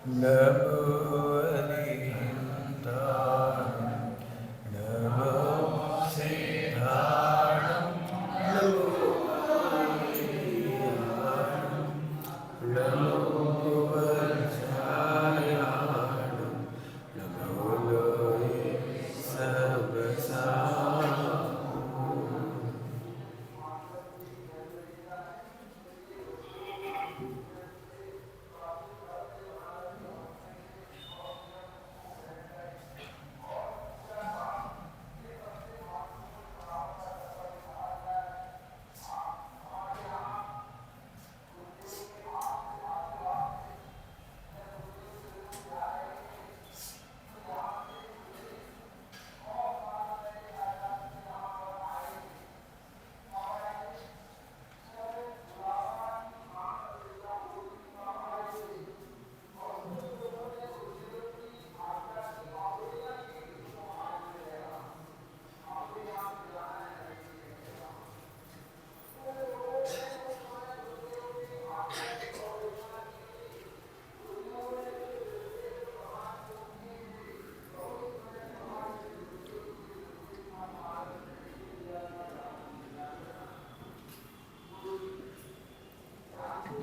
नमो अरिहन्ताणं नमो सिद्धाणं नमो अरियाणं नमो वज्रायाणं नमो लोये सर्वसाहु।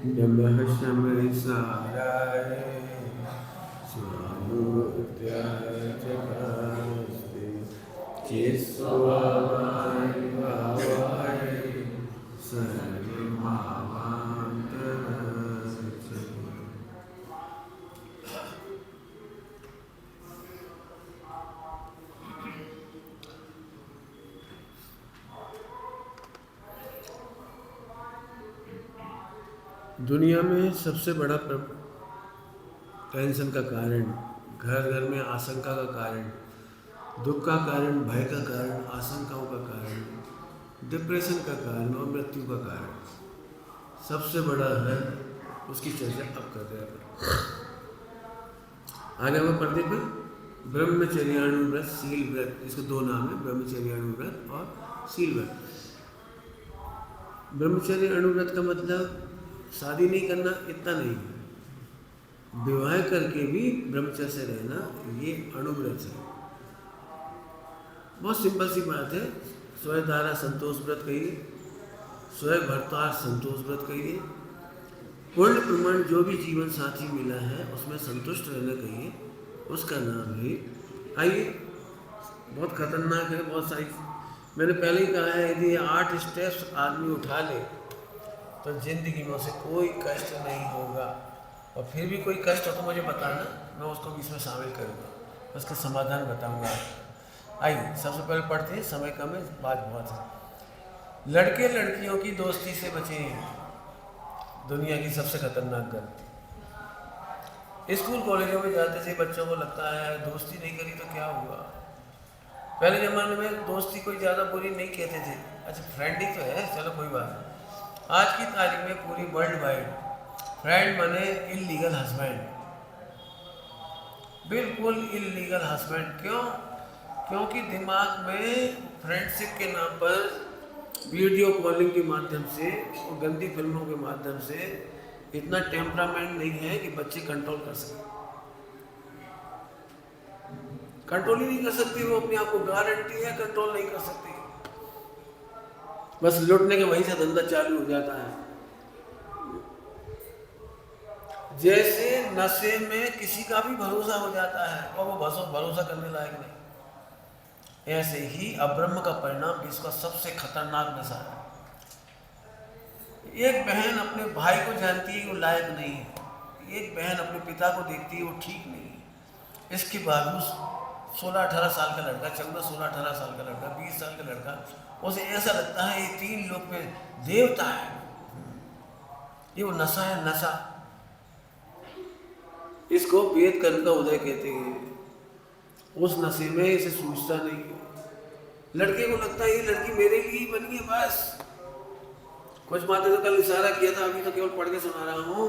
नमः शमसाराय स्वामूर्त्याय च नमस्ते चित्स्वभावाय भावाय सर्वभावान्तरस्य। दुनिया में सबसे बड़ा टेंशन का कारण, घर घर में आशंका का कारण, दुख का कारण, भय का कारण, आशंकाओं का कारण, डिप्रेशन का कारण और मृत्यु का कारण सबसे बड़ा है। उसकी चर्चा अब कर रहे हैं। आगे हम पर्दे पर ब्रह्मचर्याणु व्रत, शील व्रत, इसके दो नाम है, ब्रह्मचर्याणु व्रत और शील व्रत। ब्रह्मचर्य अणुव्रत का मतलब शादी नहीं करना, इतना नहीं है। विवाह करके भी ब्रह्मचर्य से रहना, ये अणुव्रत है। बहुत सिंपल सी बात है। स्वयं धारा संतोष व्रत कहिए, स्वयं भरतार संतोष व्रत कहिए, पूर्ण प्रमाण जो भी जीवन साथी मिला है उसमें संतुष्ट रहना कहिए, उसका नाम है। आइए, बहुत खतरनाक है, बहुत सारी, मैंने पहले ही कहा है, यदि 8 स्टेप्स आदमी उठा ले तो जिंदगी में उसे कोई कष्ट नहीं होगा। और फिर भी कोई कष्ट हो तो मुझे बताना, मैं उसको भी इसमें शामिल करूँगा, उसका समाधान बताऊँगा। आइए, सबसे पहले पढ़ते हैं, समय कम है, बात बहुत है। लड़के लड़कियों की दोस्ती से बचें, दुनिया की सबसे खतरनाक गलती। स्कूल कॉलेजों में जाते थे बच्चों को लगता है दोस्ती नहीं करी तो क्या हुआ। पहले ज़माने में दोस्ती कोई ज़्यादा बुरी नहीं कहते थे, अच्छा फ्रेंड ही तो है, चलो कोई बात नहीं। आज की तारीख में पूरी वर्ल्ड वाइड फ्रेंड माने इलीगल हस्बैंड, बिल्कुल इलीगल हस्बैंड। क्यों? क्योंकि दिमाग में फ्रेंडशिप के नाम पर वीडियो कॉलिंग के माध्यम से और गंदी फिल्मों के माध्यम से इतना टेम्परामेंट नहीं है कि बच्चे कंट्रोल कर सकें। कंट्रोल ही नहीं कर सकती वो अपने आप को, गारंटी है कंट्रोल नहीं कर सकती। बस लुटने के वहीं से धंधा चालू हो जाता है। जैसे नशे में किसी का भी भरोसा हो जाता है और वो भरोसा करने लायक नहीं, ऐसे ही अब्रह्म का परिणाम विश्व का सबसे खतरनाक नशा है। एक बहन अपने भाई को जानती है वो लायक नहीं है, एक बहन अपने पिता को देखती है वो ठीक नहीं है, इसके बावजूद 16-18 साल का लड़का, 14-16-18 साल का लड़का, 20 साल का लड़का, उसे ऐसा लगता है ये 3 लोक में देवता है। ये वो नशा है, नशा। इसको वेद कर्म का उदय कहते हैं। उस नशे में इसे सूझता नहीं है। लड़के को लगता है ये लड़की मेरे लिए ही बनी है बस। कुछ बातें तो कल इशारा किया था, अभी तो केवल पढ़ के सुना रहा हूँ।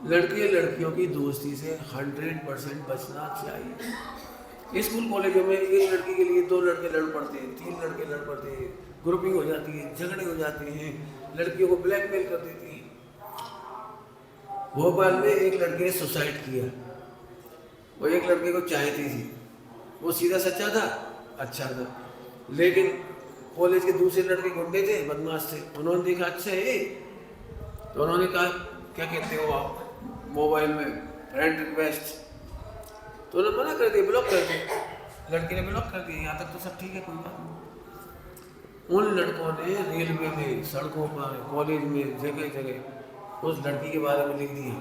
लड़के लड़कियों की दोस्ती से 100% बचना चाहिए। स्कूल कॉलेजों में एक लड़की के लिए 2 लड़के लड़ पड़ते हैं, 3 लड़के लड़ पड़ते हैं, ग्रुपिंग हो जाती है, झगड़े हो जाते हैं, लड़कियों को ब्लैकमेल कर देती है। भोपाल में एक लड़के ने सुसाइड किया। वो एक लड़के को चाहती थी, वो सीधा सच्चा था, अच्छा था, लेकिन कॉलेज के दूसरे लड़के गुंडे थे, बदमाश थे। उन्होंने देखा अच्छा है, तो उन्होंने कहा क्या कहते हो आप मोबाइल में फ्रेंड रिक्वेस्ट, तो उन्होंने मना कर दिया, ब्लॉक कर दिया। लड़के ने ब्लॉक कर दिया। यहाँ तक तो सब ठीक है, कोई बात नहीं। उन लड़कों ने रेलवे में, सड़कों पर, कॉलेज में, जगह जगह उस लड़की के बारे में लिख दिए।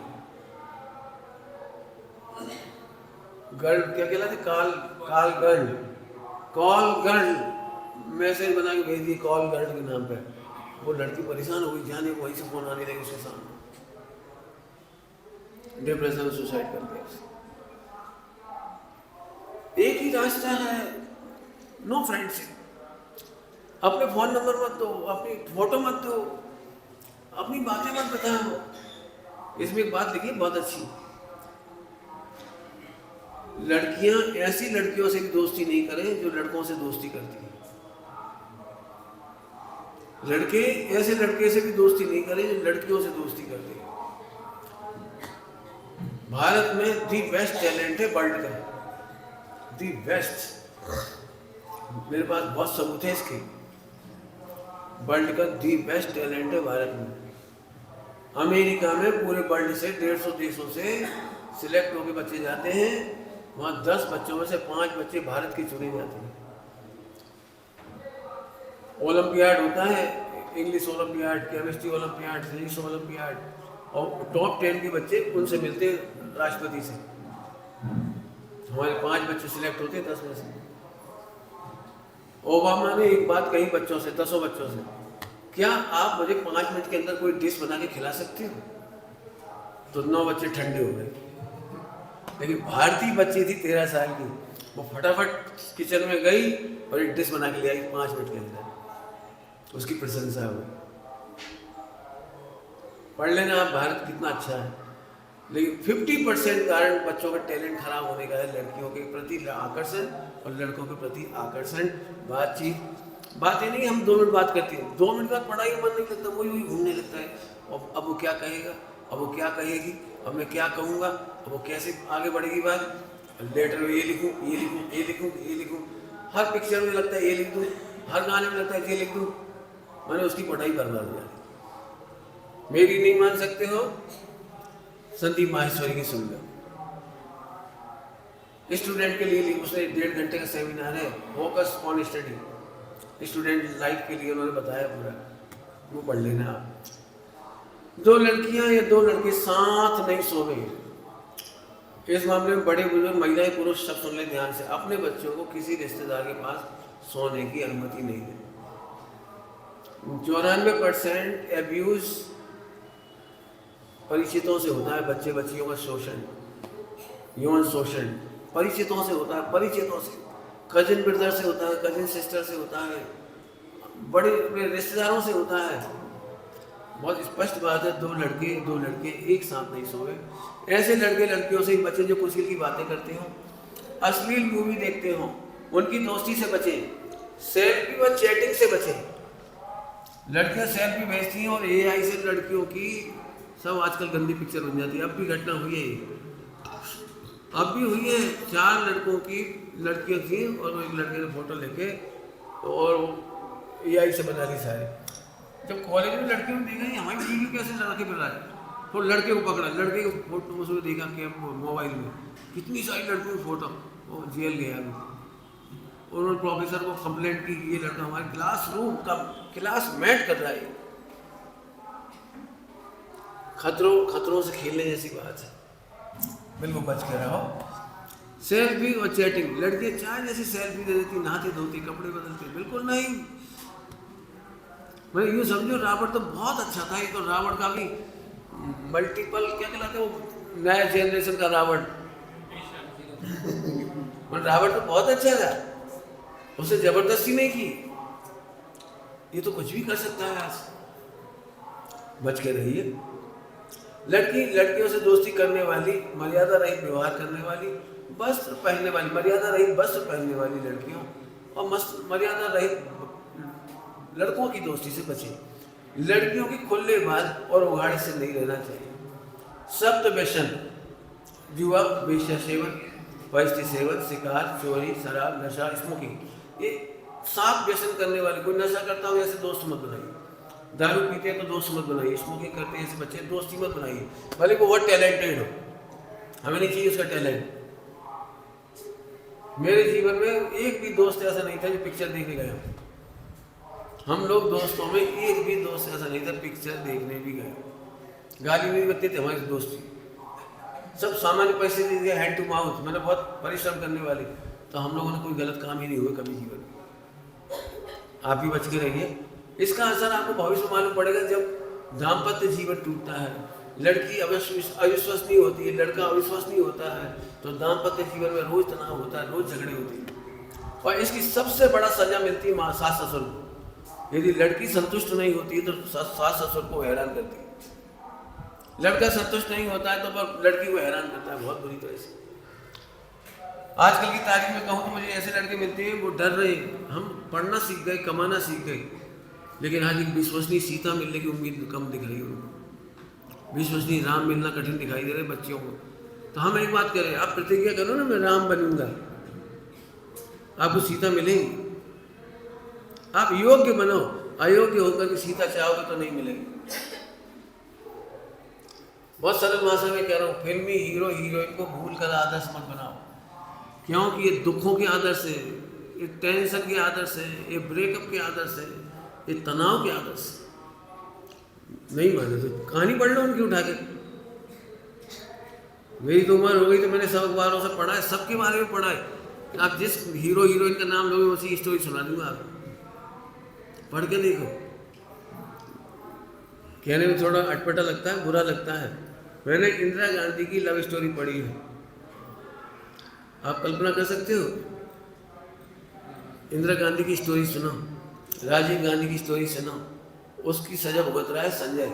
गर्ल क्या कहलाते, call girl, call girl message बना के भेज दिए कॉल गर्ल के नाम पे। वो लड़की परेशान हो गई, जाने वहीं से फोन आने लगे उसके सामने, डिप्रेशन में सुसाइड कर दिया। एक ही रास्ता है, नो फ्रेंडशिप। अपने फोन नंबर मत दो, अपनी फोटो मत दो, अपनी बातें मत बताओ। इसमें एक बात लिखी बहुत अच्छी, लड़कियां ऐसी लड़कियों से भी दोस्ती नहीं करें जो लड़कों से दोस्ती करती है। लड़के ऐसे लड़के से भी दोस्ती नहीं करें जो लड़कियों से दोस्ती करते हैं। भारत में दी बेस्ट टैलेंट है वर्ल्ड का, दी बेस्ट। मेरे पास बहुत सबूत है इसके। वर्ल्ड का दी बेस्ट टैलेंट है भारत में। अमेरिका में पूरे वर्ल्ड से 150 देशों से सिलेक्ट होकर बच्चे जाते हैं, वहाँ 10 बच्चों में से 5 बच्चे भारत के चुने जाते हैं। ओलंपियाड होता है, English olympiad, chemistry olympiad, physics olympiad, और टॉप 10 के बच्चे उनसे मिलते हैं राष्ट्रपति से। हमारे 5 बच्चे सिलेक्ट होते हैं 10 में से। ओबामा ने एक बात कही बच्चों से, 10 बच्चों से, क्या आप मुझे 5 मिनट के अंदर कोई डिश बना के खिला सकते हो? तो 9 बच्चे ठंडे हो गए। लेकिन भारतीय बच्ची थी 13 साल की, वो फटाफट किचन में गई और एक डिश बना के ले आई 5 मिनट के अंदर। उसकी प्रशंसा हुई। पढ़ लेना आप भारत कितना अच्छा है। लेकिन 50% कारण बच्चों का टैलेंट खराब होने का है लड़कियों के प्रति आकर्षण और लड़कों के प्रति आकर्षण। बातें नहीं, हम 2 मिनट बात करते हैं, 2 मिनट बाद पढ़ाई में मन नहीं लगता, वही घूमने लगता है। और अब वो क्या कहेगा, अब वो क्या कहेगी, अब मैं क्या कहूँगा, अब वो कैसे आगे बढ़ेगी बात। लेटर में ये लिखूँ, ये लिखूँ, ये लिखूँ, ये लिखूँ, हर पिक्चर में लगता है ये लिख दूँ, हर गाने में लगता है ये लिख दूँ। मैंने उसकी पढ़ाई बर्बाद हो जाती। मेरी नहीं मान सकते हो, संदीप माहेश्वरी की सुन लो। स्टूडेंट के लिए उसने 1.5 घंटे का सेमिनार है, focus on study, student life के लिए उन्होंने बताया पूरा, वो पढ़ लेना आप। 2 लड़कियां या 2 लड़के साथ नहीं सोवे। इस मामले में बड़े बुजुर्ग, महिलाएं, पुरुष सब सुन ले ध्यान से। अपने बच्चों को किसी रिश्तेदार के पास सोने की अनुमति नहीं दें। 94% एब्यूज परिचितों से होता है। बच्चे बच्चियों का शोषण, यौन शोषण परिचितों से होता है, परिचितों से, कजिन ब्रदर से होता है, कजिन सिस्टर से होता है, बड़े बड़े रिश्तेदारों से होता है। बहुत स्पष्ट बात है, 2 लड़के एक साथ नहीं सोए। ऐसे लड़के लड़कियों से बचे जो कुछ की बातें करते हो, अश्लील मूवी देखते हो, उनकी दोस्ती से बचे, सेल्फी व चैटिंग से बचे। लड़कियां सेल्फी भेजती हैं और AI से लड़कियों की सब आजकल गंदी पिक्चर बन जाती है। अब भी घटना हुई है, अब भी हुई है। 4 लड़कों की लड़कियां थी और एक लड़के ने फोटो लेके और AI से बना ली सारे। जब कॉलेज में लड़कियों ने देखा हमारी वीडियो कैसे लड़के बना है, तो लड़के को पकड़ा, लड़के को फोटो उसमें देखा कि मोबाइल में कितनी सारी लड़कियों की फोटो, वो जेल गया। उन्होंने प्रोफेसर को कंप्लेंट की, ये लड़का हमारे क्लासरूम का क्लासमेट कर रहा है। खतरों से खेलने जैसी बात है, बिल्कुल बच के रहो। सेल्फी और चैटिंग, लड़के चाहे जैसी सेल्फी दे देती, नहाते धोती, कपड़े बदलते, बिल्कुल नहीं। मैं यूँ समझो रावण तो बहुत अच्छा था, ये तो रावण का भी मल्टीपल क्या कहलाते वो नया जनरेशन का रावण। रावण तो बहुत अच्छा था, उसे जबरदस्ती नहीं की। ये तो कुछ भी कर सकता है आज। बच के रहिए। लड़कियों से दोस्ती करने वाली, मर्यादा रहित व्यवहार करने वाली, वस्त्र पहनने वाली, मर्यादा रहित वस्त्र पहनने वाली लड़कियों और मर्यादा रहित लड़कों की दोस्ती से बचें। लड़कियों की खुले बाल और उघाड़े से नहीं रहना चाहिए। सप्त व्यसन, जुआ, वेश्या सेवन, परिस्थिति सेवन, शिकार, चोरी, शराब, नशा, स्मोकिंग, ये 7 व्यसन करने वाले। कोई नशा करता हो ऐसे दोस्त मत बनाइए, दारू पीते हैं तो दोस्त मत बनाइए, स्मोकिंग करते हैं ऐसे बच्चे दोस्ती मत बनाइए, भले वो बहुत टैलेंटेड हो, हमें नहीं चाहिए उसका टैलेंट। मेरे जीवन में एक भी दोस्त ऐसा नहीं था जो पिक्चर देखने गया। हम लोग दोस्तों में एक भी दोस्त ऐसा नहीं था पिक्चर देखने भी गया, गाली नहीं बकते थे हमारे दोस्त, सब सामान्य पैसे दे दिए, हैंड टू माउथ, मतलब बहुत परिश्रम करने वाले। तो हम लोगों ने कोई गलत काम ही नहीं हुआ कभी जीवन में। आप भी बच के रहिए। इसका असर आपको भविष्य में मालूम पड़ेगा जब दाम्पत्य जीवन टूटता है, लड़की अविश्वसनीय होती है, लड़का अविश्वसनीय होता है, तो दाम्पत्य जीवन में रोज तनाव होता है, रोज झगड़े होते हैं। और इसकी सबसे बड़ा सजा मिलती है सास ससुर को। यदि लड़की संतुष्ट नहीं होती है तो सास ससुर को हैरान करती है, लड़का संतुष्ट नहीं होता है तो लड़की को हैरान करता है बहुत बुरी तरह से। आजकल की तारीख में कहूँ तो मुझे ऐसे लड़के मिलते हैं वो डर रहे हैं, हम पढ़ना सीख गए, कमाना सीख गए, लेकिन आज एक विश्वसनीय सीता मिलने की उम्मीद कम दिख रही है उनको, विश्वसनीय राम मिलना कठिन दिखाई दे रहे बच्चियों को। तो हम एक बात करें, आप प्रतिज्ञा करो ना मैं राम बनूंगा, आपको सीता मिलेगी। आप योग्य बनो, अयोग्य होकर के सीता चाहोगे तो नहीं मिलेगी। बहुत सरल भाषा में कह रहा हूँ, फिल्मी हीरो हीरोइन को भूल कर आदर्श मत बनाओ, क्योंकि ये दुखों के आदर्श है, ये टेंशन के आदर्श है, ये ब्रेकअप के आदर्श है, ये तनाव के आदर्श है। नहीं माने तो कहानी पढ़ लो उनकी उठा के। मेरी तो उम्र हो गई तो मैंने सब अखबारों से पढ़ा है, सबके बारे में पढ़ा है। आप जिस हीरो हीरोइन का नाम लोगे उसी की स्टोरी सुना दूंगा आपको, पढ़ के देखो। कहने में थोड़ा अटपटा लगता है, बुरा लगता है। मैंने इंदिरा गांधी की लव स्टोरी पढ़ी है, आप कल्पना कर सकते हो। इंदिरा गांधी की स्टोरी सुनो, राजीव गांधी की स्टोरी सुनो, उसकी सजा भुगत रहा है संजय,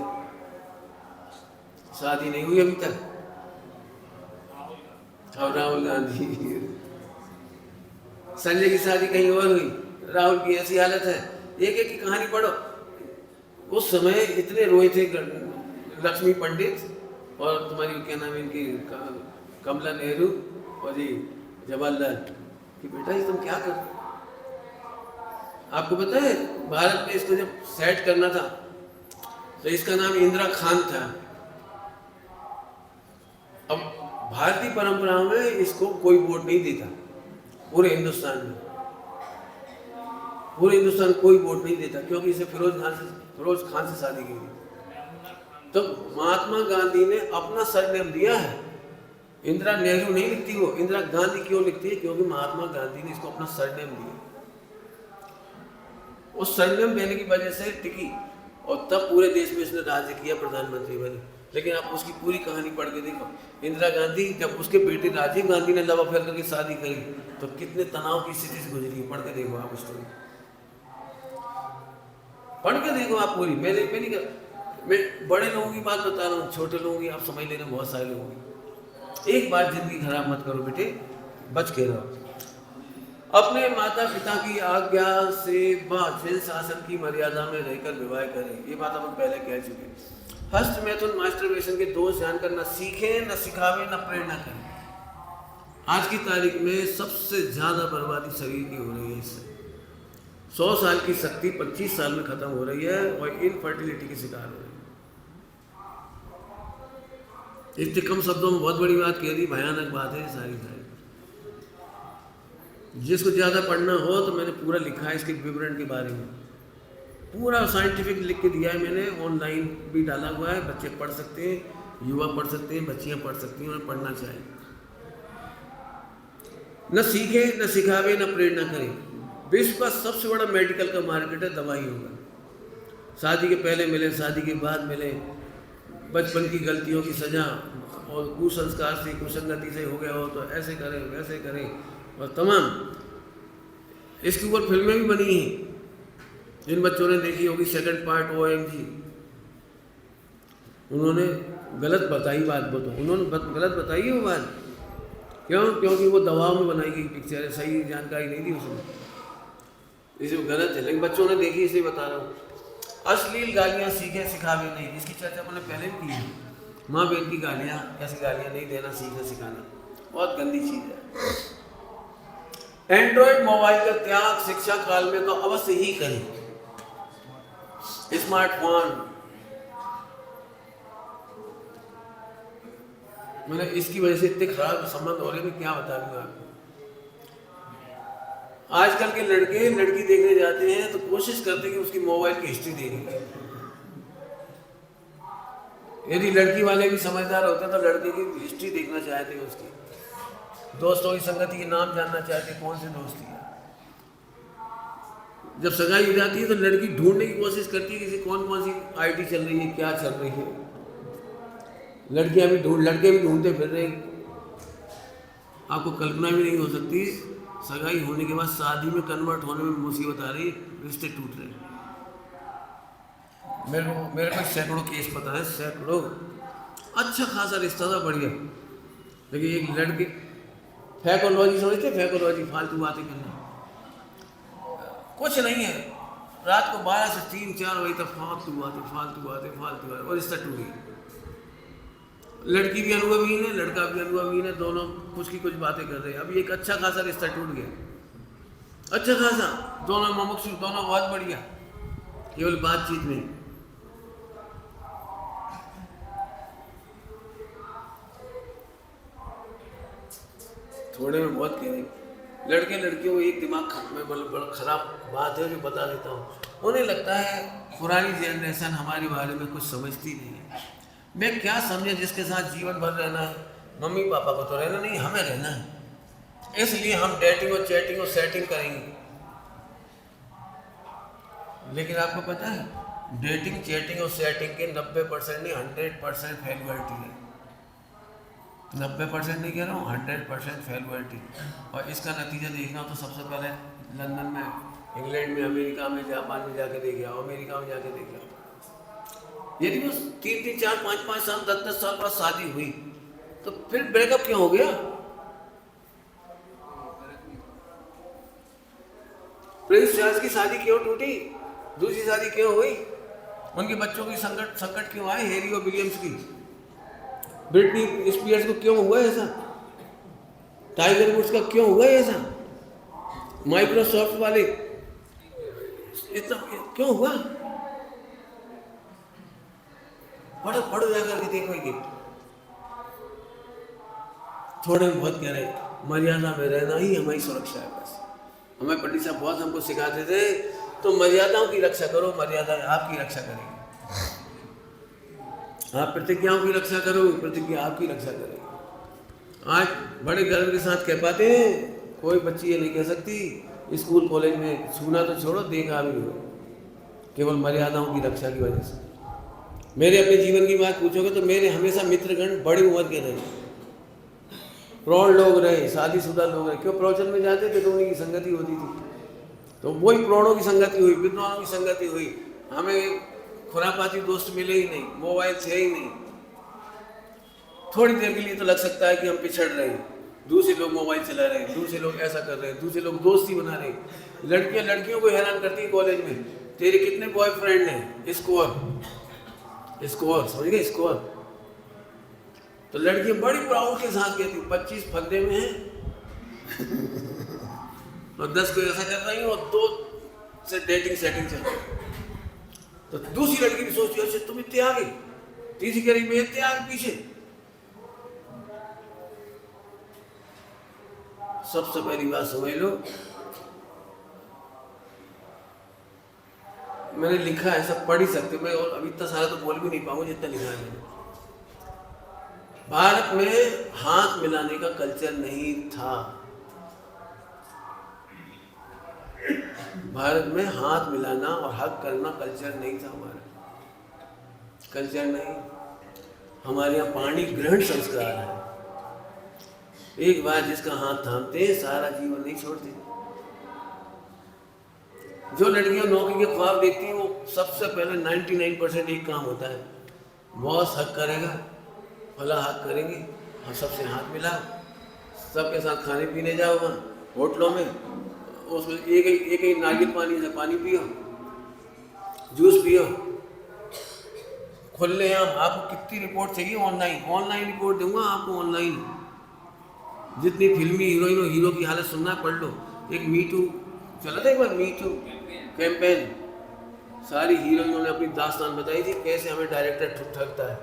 शादी नहीं हुई अभी तक। और राहुल गांधी, संजय की शादी कहीं और हुई, राहुल की ऐसी हालत है। एक एक की कहानी पढ़ो। उस समय इतने रोए थे लक्ष्मी पंडित और तुम्हारी क्या नाम है इनकी, कमला नेहरू और ये जवाहरलाल, कि बेटा ये तुम क्या कर। आपको पता है भारत में इसको जब सेट करना था तो इसका नाम इंदिरा खान था। अब भारतीय परंपराओं में इसको कोई वोट नहीं देता, पूरे हिंदुस्तान में, पूरे हिंदुस्तान कोई वोट नहीं देता, क्योंकि इसे फिरोज खान से शादी की थी। तो महात्मा गांधी ने अपना सरनेम दिया है, इंदिरा नेहरू नहीं लिखती वो, इंदिरा गांधी क्यों लिखती है, क्योंकि महात्मा गांधी ने इसको अपना सरनेम दिया। उस सरनेम देने की वजह से टिकी और तब पूरे देश में इसने राज्य किया, प्रधानमंत्री बने। लेकिन आप उसकी पूरी कहानी पढ़ के देखो, इंदिरा गांधी जब उसके बेटे राजीव गांधी ने लव अफेयर करके शादी करी तो कितने तनाव की स्थिति से गुजरी है। पढ़ के देखो आप स्टोरी, पढ़ के देखो आप पूरी। मैं बड़े लोगों की बात बता रहा हूँ, छोटे लोगों की आप समझ लेना, बहुत सारे लोगों की। एक बार जिंदगी खराब मत करो बेटे, बच के रहो। अपने माता पिता की आज्ञा से वचन शासन की मर्यादा में रहकर विवाह करें, ये बात हम पहले कह चुके। हस्त मैथुन मास्टरबेशन के दोष जानकर न सीखें, न सिखावें, न प्रेरणा करें। आज की तारीख में सबसे ज्यादा बर्बादी शरीर की हो रही है। इससे 100 साल की शक्ति 25 साल में खत्म हो रही है और इनफर्टिलिटी की शिकार हो रही है। इतने कम शब्दों में बहुत बड़ी बात कह दी, भयानक बात है सारी। जिसको ज़्यादा पढ़ना हो तो मैंने पूरा लिखा है इसके विवरण के बारे में, पूरा साइंटिफिक लिख के दिया है मैंने, ऑनलाइन भी डाला हुआ है, बच्चे पढ़ सकते हैं, युवा पढ़ सकते हैं, बच्चियां पढ़ सकती हैं, उन्हें पढ़ना चाहिए। न सीखे, न सिखावे, न प्रेरणा करें। विश्व का सबसे बड़ा मेडिकल का मार्केट है दवाई होगा। शादी के पहले मिले, शादी के बाद मिले, बचपन की गलतियों की सजा और कुसंस्कार से, कुसंगति से हो गया हो तो ऐसे करें वैसे करें, और तमाम इसके ऊपर फिल्में भी बनी हैं। जिन बच्चों ने देखी होगी सेकंड पार्ट OMG, उन्होंने गलत बताई बात, उन्होंने गलत बताई है वो बात। क्यों? क्योंकि वो दवाओं में बनाई गई पिक्चर है, सही जानकारी नहीं दी उसमें, इसे गलत है। लेकिन बच्चों ने देखी इसलिए बता रहा हूँ। अश्लील गालियाँ सीखे सिखावे नहीं, इसकी चर्चा मैंने पहले भी की है। माँ बहन की गालियाँ, कैसी गालियाँ नहीं देना सीखना सिखाना, बहुत गंदी चीज़ है। एंड्रॉयड मोबाइल का त्याग शिक्षा काल में तो अवश्य ही करें। स्मार्टफोन मैंने इसकी वजह से इतने खराब संबंध हो रहे हैं, क्या बता दूं आपको। आजकल के लड़के लड़की देखने जाते हैं तो कोशिश करते हैं कि उसकी मोबाइल की हिस्ट्री देखने। यदि लड़की वाले भी समझदार होते तो लड़के की हिस्ट्री देखना चाहते हैं, उसकी दोस्तों की संगति के नाम जानना चाहते, कौन से दोस्ती है। जब सगाई हो जाती है तो लड़की ढूंढने की कोशिश करती है किसी कौन कौन सी आईडी चल रही है, क्या चल रही है। लड़कियां भी लड़के भी ढूंढते फिर रहे। आपको कल्पना भी नहीं हो सकती, सगाई होने के बाद शादी में कन्वर्ट होने में मुसीबत आ रही, रिश्ते टूट रहे। मेरे को सैकड़ों केस पता है, सैकड़ों। अच्छा खासा रिश्ता था, बढ़िया, लेकिन एक लड़के फैकोलॉजी समझते, फैकोलॉजी फालतू बातें करना कुछ नहीं है। रात को 12 से 3-4 बजे तक फालतू बातें और रिश्ता टूट गया। लड़की भी अनुभवहीन है, लड़का भी अनुभवहीन है, दोनों कुछ की कुछ बातें कर रहे हैं। अभी एक अच्छा खासा रिश्ता टूट गया, अच्छा खासा, दोनों मुमुक्षु, दोनों बहुत बढ़िया, केवल बातचीत में। थोड़े में बहुत कह रही लड़के लड़कियों को एक दिमाग में बड़ा खराब बात है जो बता देता हूँ। उन्हें लगता है पुरानी जनरेशन हमारे बारे में कुछ समझती नहीं है। मैं क्या समझे जिसके साथ जीवन भर रहना है, मम्मी पापा को तो रहना नहीं, हमें रहना है, इसलिए हम डेटिंग और चैटिंग और सेटिंग करेंगे। लेकिन आपको पता है डेटिंग चैटिंग और सेटिंग के 90% नहीं 100% फेलियरिटी है। 90% नहीं कह रहा हूँ, 100% फेलियरिटी। और इसका नतीजा देखना हो तो सबसे पहले लंदन में, इंग्लैंड में, अमेरिका में, जापान में जाके देखे आओ, अमेरिका में जाके देखे आओ। यदि वो 3-3, 4, 5-5 साल 10-10 साल बाद शादी हुई तो फिर ब्रेकअप क्यों हो गया? प्रिंस चार्ल्स की शादी क्यों टूटी? दूसरी शादी क्यों हुई? उनके बच्चों की संकट क्यों आए? हैरी और विलियम्स की, ब्रिटनी स्पीयर्स को क्यों हुआ ऐसा? टाइगर वुड्स का क्यों हुआ ऐसा? माइक्रोसॉफ्ट वाले इतना क्यों हुआ? पढ़ो जाकर के देखोगे। थोड़े बहुत कह रहे मर्यादा में रहना ही हमारी सुरक्षा है। बस हमें पंडित साहब बहुत हमको सिखाते थे, तो मर्यादाओं की रक्षा करो, मर्यादा आपकी रक्षा करेगी। आप प्रतिज्ञाओं की रक्षा करो, प्रतिज्ञा आपकी रक्षा करेगी। आज बड़े गर्व के साथ कह पाते हैं, कोई बच्ची ये नहीं कह सकती स्कूल कॉलेज में छूना तो छोड़ो, देखा भी हो, केवल मर्यादाओं की रक्षा की वजह से। मेरे अपने जीवन की बात पूछोगे तो मेरे हमेशा मित्रगण बड़ी उम्र के रहे, प्रौढ़ लोग रहे, शादीशुदा लोग रहे। क्यों? प्रवचन में जाते थे तो उन्हीं की संगति होती थी, तो वही प्रौढ़ों की संगति हुई, विद्वानों की संगति हुई। हमें खुरापाती दोस्त मिले ही नहीं, मोबाइल से ही नहीं। थोड़ी देर के लिए तो लग सकता है कि हम पिछड़ रहे हैं, दूसरे लोग मोबाइल चला रहे हैं, दूसरे लोग ऐसा कर रहे हैं, दूसरे लोग दोस्ती बना रहे हैं। लड़कियां लड़कियों को हैरान करती है कॉलेज में, तेरे कितने बॉयफ्रेंड हैं? स्कोर समझ गए, स्कोर। तो लड़कियां बड़ी प्राउड के साथ कहती 25 फगदे में हैं और 10 को ऐसा कर रही और 2 से डेटिंग सेटिंग चल रही। तो दूसरी लड़की भी सोचती है तुम इतने आगे, तीसरी कह रही मैं इतने आगे पीछे। सबसे पहली बात समझ लो, मैंने लिखा है, सब पढ़ ही सकते, मैं और अभी इतना सारा तो बोल भी नहीं पाऊंगा जितना लिखा है मैंने। भारत में हाथ मिलाने का कल्चर नहीं था। भारत में हाथ मिलाना और हक करना कल्चर नहीं था। हमारा कल्चर नहीं, हमारे यहाँ पाणी ग्रहण संस्कार है। एक बार जिसका हाथ थामते सारा जीवन नहीं छोड़ते। जो लड़कियां नौकरी के ख्वाब देखती हैं वो सबसे पहले 99% एक काम होता है, बॉस हक करेगा, भला हक करेंगे, हम सबसे हाथ मिलाओ, सबके साथ खाने पीने जाओ, वहाँ होटलों में, उसमें एक ही नारियल पानी से पानी पियो, जूस पियो, खुलेआम आपको कितनी रिपोर्ट चाहिए, ऑनलाइन रिपोर्ट दूंगा आपको, ऑनलाइन। जितनी फिल्मी हीरोइन और हीरो की हालत सुनना पढ़ लो। एक मीटू चला था, एक बार मीटू कैंपेन, सारी हीरोइनों ने अपनी दास्तान बताई थी, कैसे हमें डायरेक्टर ठगता है,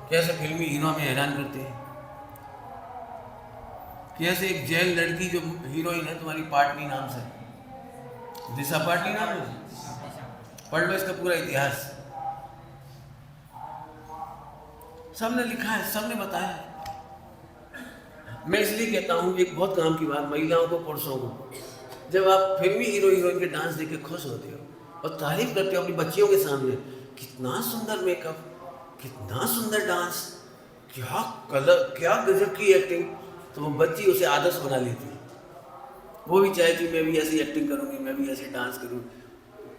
कैसे फिल्मी हीरो में हैरान करते हैं, कैसे एक जेल लड़की जो हीरोइन है तुम्हारी पाटनी नाम से, दिशा पाटनी नाम है, पढ़ लो इसका पूरा इतिहास, सबने लिखा है, सबने बताया है। मैं इसलिए कहता हूँ, एक बहुत काम की बात, महिलाओं को, पुरुषों को, जब आप फिल्मी हीरोइन के डांस देख के खुश होते हो और तारीफ करते हो अपनी बच्चियों के सामने, कितना सुंदर मेकअप, कितना सुंदर डांस, क्या कलर, क्या गजब की एक्टिंग, तो वो बच्ची उसे आदर्श बना लेती है। वो भी चाहती मैं भी ऐसी एक्टिंग करूँगी, मैं भी ऐसे डांस करूँ।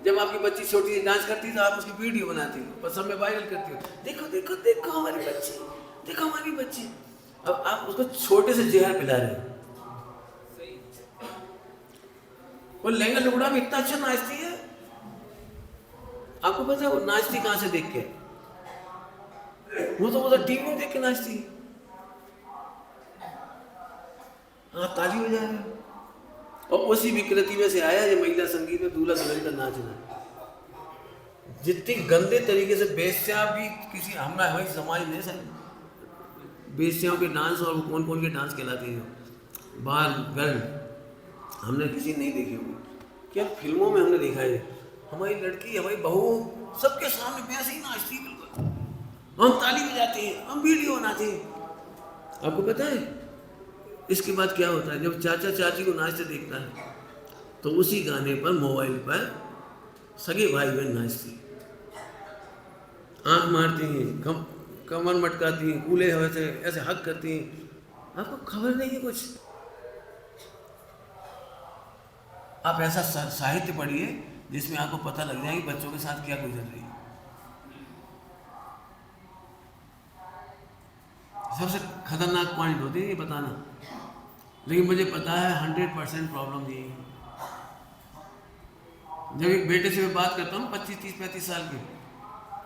जब आपकी बच्ची छोटी सी डांस करती है तो आप उसकी वीडियो बनाती हो और सब में वायरल करती हो, देखो देखो देखो हमारी बच्ची, देखो हमारी बच्ची। अब आप उसको छोटे से जहर पिला रहे हो। वो लहंगा लुगड़ा में इतना अच्छा नाचती है, आपको पता है वो नाचती कहाँ से देख के? वो तो टीवी में देख के नाचती है। आप ताली बजा रहे हो। और उसी विकृति में से आया ये महिला संगीत में दूल्हा दुल्हन का नाचना। जितनी गंदे तरीके से बेस्या भी किसी हमारे समाज में सर बेस्याओं के डांस, और कौन कौन के डांस कहलाते हैं, बाल गर्ल, हमने किसी नहीं देखी होगी। क्या फिल्मों में हमने देखा है, हमारी लड़की, हमारी बहू सबके सामने वैसे ही नाचती है, बिल्कुल हम ताली बजाते हैं, हम वीडियो बनाते हैं। आपको पता है इसके बाद क्या होता है? जब चाचा चाची को नाचते देखता है तो उसी गाने पर मोबाइल पर सगे भाई बहन नाचती, आंख मारती हैं, कमर मटकाती हैं, कूले हवा से ऐसे हक करती हैं। आपको खबर नहीं है कुछ। आप ऐसा साहित्य पढ़िए जिसमें आपको पता लग जाए कि बच्चों के साथ क्या गुजर रही है। सबसे खतरनाक पॉइंट होती है ये बताना, लेकिन मुझे पता है 100% प्रॉब्लम यही है। जब एक बेटे से मैं बात करता हूँ 25, 30, 35 साल के,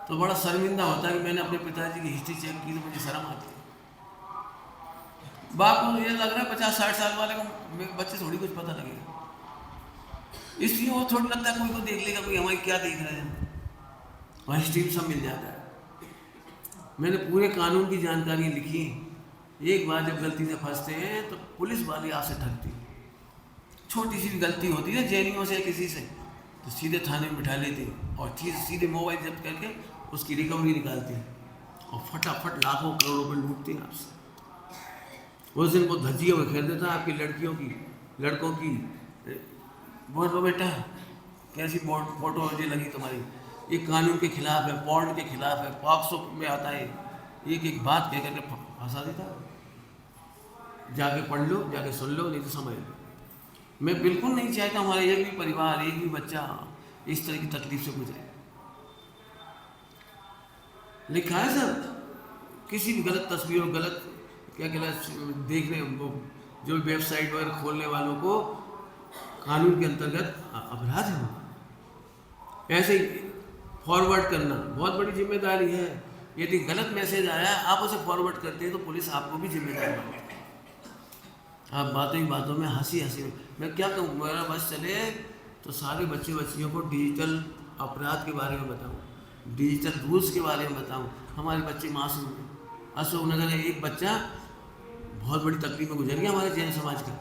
तो बड़ा शर्मिंदा होता है कि मैंने अपने पिताजी की हिस्ट्री चेक की तो मुझे शर्म आती है। बाप को ये लग रहा है 50-60 साल वाले को बच्चे थोड़ी कुछ पता लगेगा, इसलिए वो थोड़ी लगता है कोई को देख लेगा, कोई हमारी क्या देख रहे हैं, वहाँ हिस्ट्री सब मिल जाता है। मैंने पूरे कानून की जानकारी लिखी। एक बार जब गलती से फंसते हैं तो पुलिस वाले आपसे ठगती, छोटी सी भी गलती होती है जेनियों से किसी से तो सीधे थाने में बिठा लेते और सीधे मोबाइल जब्त करके उसकी रिकवरी निकालती और फटाफट लाखों करोड़ों रुपये लूटते हैं आपसे। उस दिन वो धज्जियों में खेल देता आपकी लड़कियों की, लड़कों की, बोलो बेटा कैसी फोटो मुझे लगी तुम्हारी, ये कानून के खिलाफ है, पॉर्न के खिलाफ है, पॉक्सो में आता है, एक एक बात कह करके फंसा देता। जाके पढ़ लो, जाके सुन लो, नहीं तो समझ लो। मैं बिल्कुल नहीं चाहता हमारा एक भी परिवार, एक भी बच्चा इस तरह की तकलीफ से गुजरे। लिखा है सर, किसी भी गलत तस्वीर और गलत क्या देखने जो वेबसाइट वगैरह खोलने वालों को कानून के अंतर्गत अपराध है। ऐसे फॉरवर्ड करना बहुत बड़ी जिम्मेदारी है। यदि गलत मैसेज आया आप उसे फॉरवर्ड करते हैं तो पुलिस आपको भी जिम्मेदार मानती है। आप बातों ही बातों में हंसी में मैं क्या कहूँ, मेरा बस चले तो सारे बच्चे बच्चियों को डिजिटल अपराध के बारे में बताऊँ, डिजिटल रूल्स के बारे में बताऊँ। हमारे बच्चे मासूम हैं। अशोकनगर में एक बच्चा बहुत बड़ी तकलीफ में गुजर गया हमारे जैन समाज का।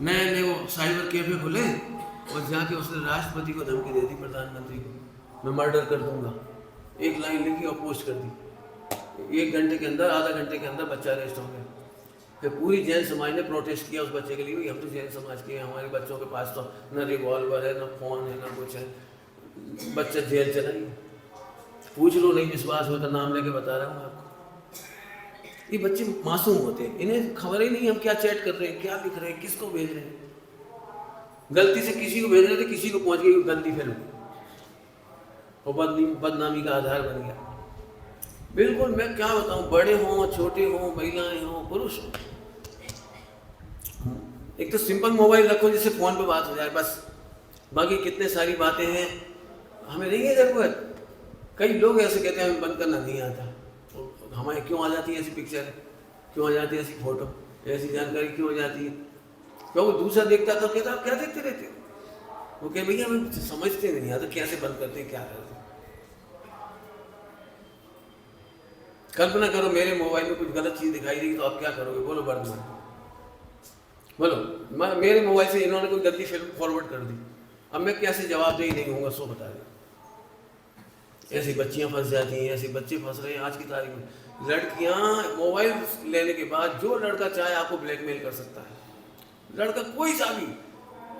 नए वो साइबर कैफे खुले और जाके उसने राष्ट्रपति को धमकी दे दी, प्रधानमंत्री को, मैं मर्डर कर दूंगा। एक लाइन लिखी और पोस्ट कर दी। 1 घंटे के अंदर, आधा घंटे के अंदर बच्चा अरेस्ट हो गया। फिर पूरी जैन समाज ने प्रोटेस्ट किया उस बच्चे के लिए। हम तो जैन समाज के हैं, हमारे बच्चों के पास तो न रिवॉल्वर है, न फोन है, न कुछ है, बच्चा जेल चला गया। पूछ लो, नहीं विश्वास हो तो नाम लेके बता रहा हूँ आपको। ये बच्चे मासूम होते हैं, इन्हें खबर ही नहीं हम क्या चैट कर रहे हैं, क्या लिख रहे हैं, किसको भेज रहे हैं। गलती से किसी को भेज रहे थे, किसी को पहुंच गई गंदी फिल्म और बदनामी का आधार बन गया। बिल्कुल मैं क्या बताऊं, बड़े हों, छोटे हों, महिलाएं हों, पुरुष हों, एक तो सिंपल मोबाइल रखो जिससे फोन पे बात हो जाए बस। बाकी कितने सारी बातें हैं हमें नहीं है ज़रूरत। कई लोग ऐसे कहते हैं हमें बंद करना नहीं आता, तो हमारे क्यों आ जाती है ऐसी पिक्चर, क्यों आ जाती है ऐसी फोटो, ऐसी जानकारी क्यों हो जाती है? क्योंकि दूसरा देखता तो कहता क्या देखते रहते हो? वो कह भैया हमें समझते नहीं आता कैसे बंद करते हैं, क्या करते हैं। कल्पना करो मेरे मोबाइल में कुछ गलत चीज़ दिखाई देगी तो आप क्या करोगे? बोलो वर्तमान, बोलो। मेरे मोबाइल से इन्होंने कोई गलती फिल्म फॉरवर्ड कर दी, अब मैं कैसे जवाब दे ही नहीं होगा, सो बता दें। ऐसी बच्चियां फंस जाती हैं, ऐसे बच्चे फंस रहे हैं आज की तारीख में। लड़कियां मोबाइल लेने के बाद जो लड़का चाहे आपको ब्लैकमेल कर सकता है, लड़का कोई सा भी।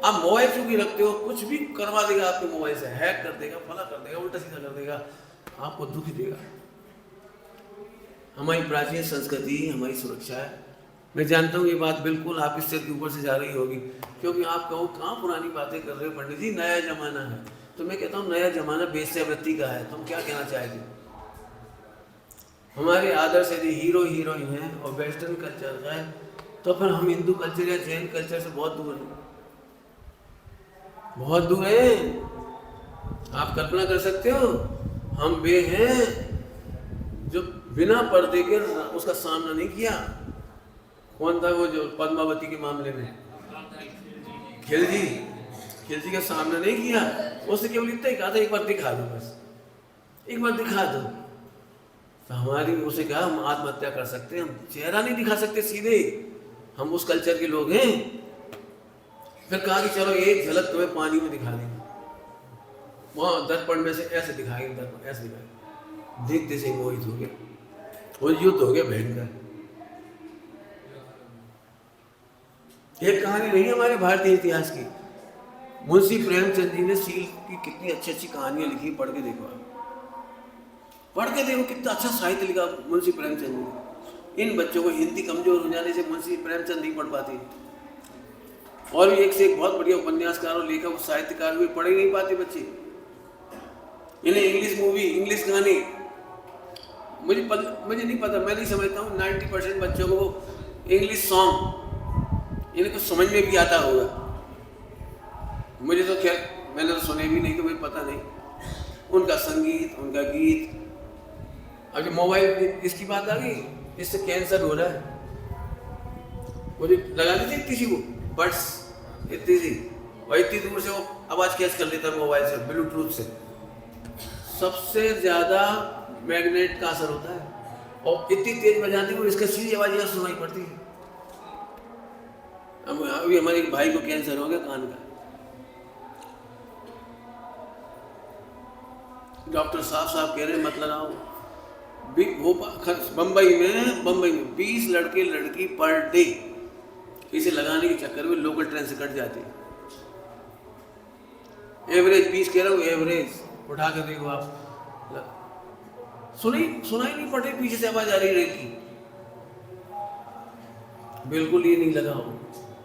आप मोबाइल चूंकि रखते हो, कुछ भी करवा देगा आपके मोबाइल से, हैक कर देगा, फला कर देगा, उल्टा सीधा कर देगा, आपको दुख देगा। हमारी प्राचीन संस्कृति हमारी सुरक्षा है। मैं जानता हूँ ये बात बिल्कुल आपके सिर के ऊपर से जा रही होगी, क्योंकि आप कहो कहाँ पुरानी बातें कर रहे हो पंडित जी, नया जमाना है। तो मैं कहता हूँ नया जमाना वेश्यावृत्ति का है। तुम क्या कहना चाहेंगे? हमारे आदर्श यदि हीरो हीरोइन है और वेस्टर्न कल्चर का है, तो फिर हम हिंदू कल्चर या जैन कल्चर से बहुत दूर हैं, बहुत दूर हैं। आप कल्पना कर सकते हो, हम वे हैं जो बिना पर्दे के उसका सामना नहीं किया। कौन था वो जो पद्मावती के मामले में? खिलजी का सामना नहीं किया। उसने केवल इतना ही कहा था एक बार दिखा दो, बस एक बार दिखा दो। तो हमारी उसे कहा हम आत्महत्या कर सकते हैं, हम चेहरा नहीं दिखा सकते सीधे, हम उस कल्चर के लोग हैं। फिर कहा कि चलो एक झलक तुम्हें पानी में दिखा देंगे, वहां दर्पण में से ऐसे दिखाएंगे, दर्पण ऐसे दिखाएंगे। देखते से मोहित हो गया, वो युद्ध हो गया भयंकर। एक कहानी नहीं है हमारे भारतीय इतिहास की, मुंशी प्रेमचंद जी ने सील की कितनी अच्छी अच्छी कहानियां लिखी, पढ़ के देखो आप, पढ़ के देखो कितना अच्छा साहित्य लिखा मुंशी प्रेमचंद ने। इन बच्चों को हिंदी कमजोर हो जाने से मुंशी प्रेमचंद नहीं पढ़ पाते, और भी एक से एक बहुत बढ़िया उपन्यासकार और लेखक साहित्यकार हुए, पढ़ ही नहीं पाते बच्चे। इन्हें इंग्लिश मूवी, इंग्लिश गाने, मुझे नहीं पता, मैं नहीं समझता हूँ 90% बच्चों को इंग्लिश सॉन्ग इन्हें कुछ समझ में भी आता होगा। मुझे तो खैर मैंने तो सुने भी नहीं, तो मुझे पता नहीं उनका संगीत, उनका गीत। अब जो मोबाइल इसकी बात आ गई, इससे कैंसर हो रहा है। मुझे लगा दी थी किसी को बट्स इतनी सी, और इतनी दूर से वो आवाज़ कैच कर लेता है मोबाइल से, ब्लूटूथ से। सबसे ज़्यादा मैग्नेट का असर होता है, और इतनी तेज बजाती है इसका सीधी आवाज़ यहाँ सुनाई पड़ती है। अभी हमारे एक भाई को कैंसर हो गया कान का, डॉक्टर साहब कह रहे हैं मत लगाओ। बम्बई में 20 लड़के लड़की पर डे इसे लगाने के चक्कर में लोकल ट्रेन से कट जाती है। एवरेज 20 कह रहा हूँ, एवरेज उठा कर देखो आप, सुनाई नहीं पड़ रही, पीछे से आवाज आ रही रहेगी। बिल्कुल ये नहीं लगाओ,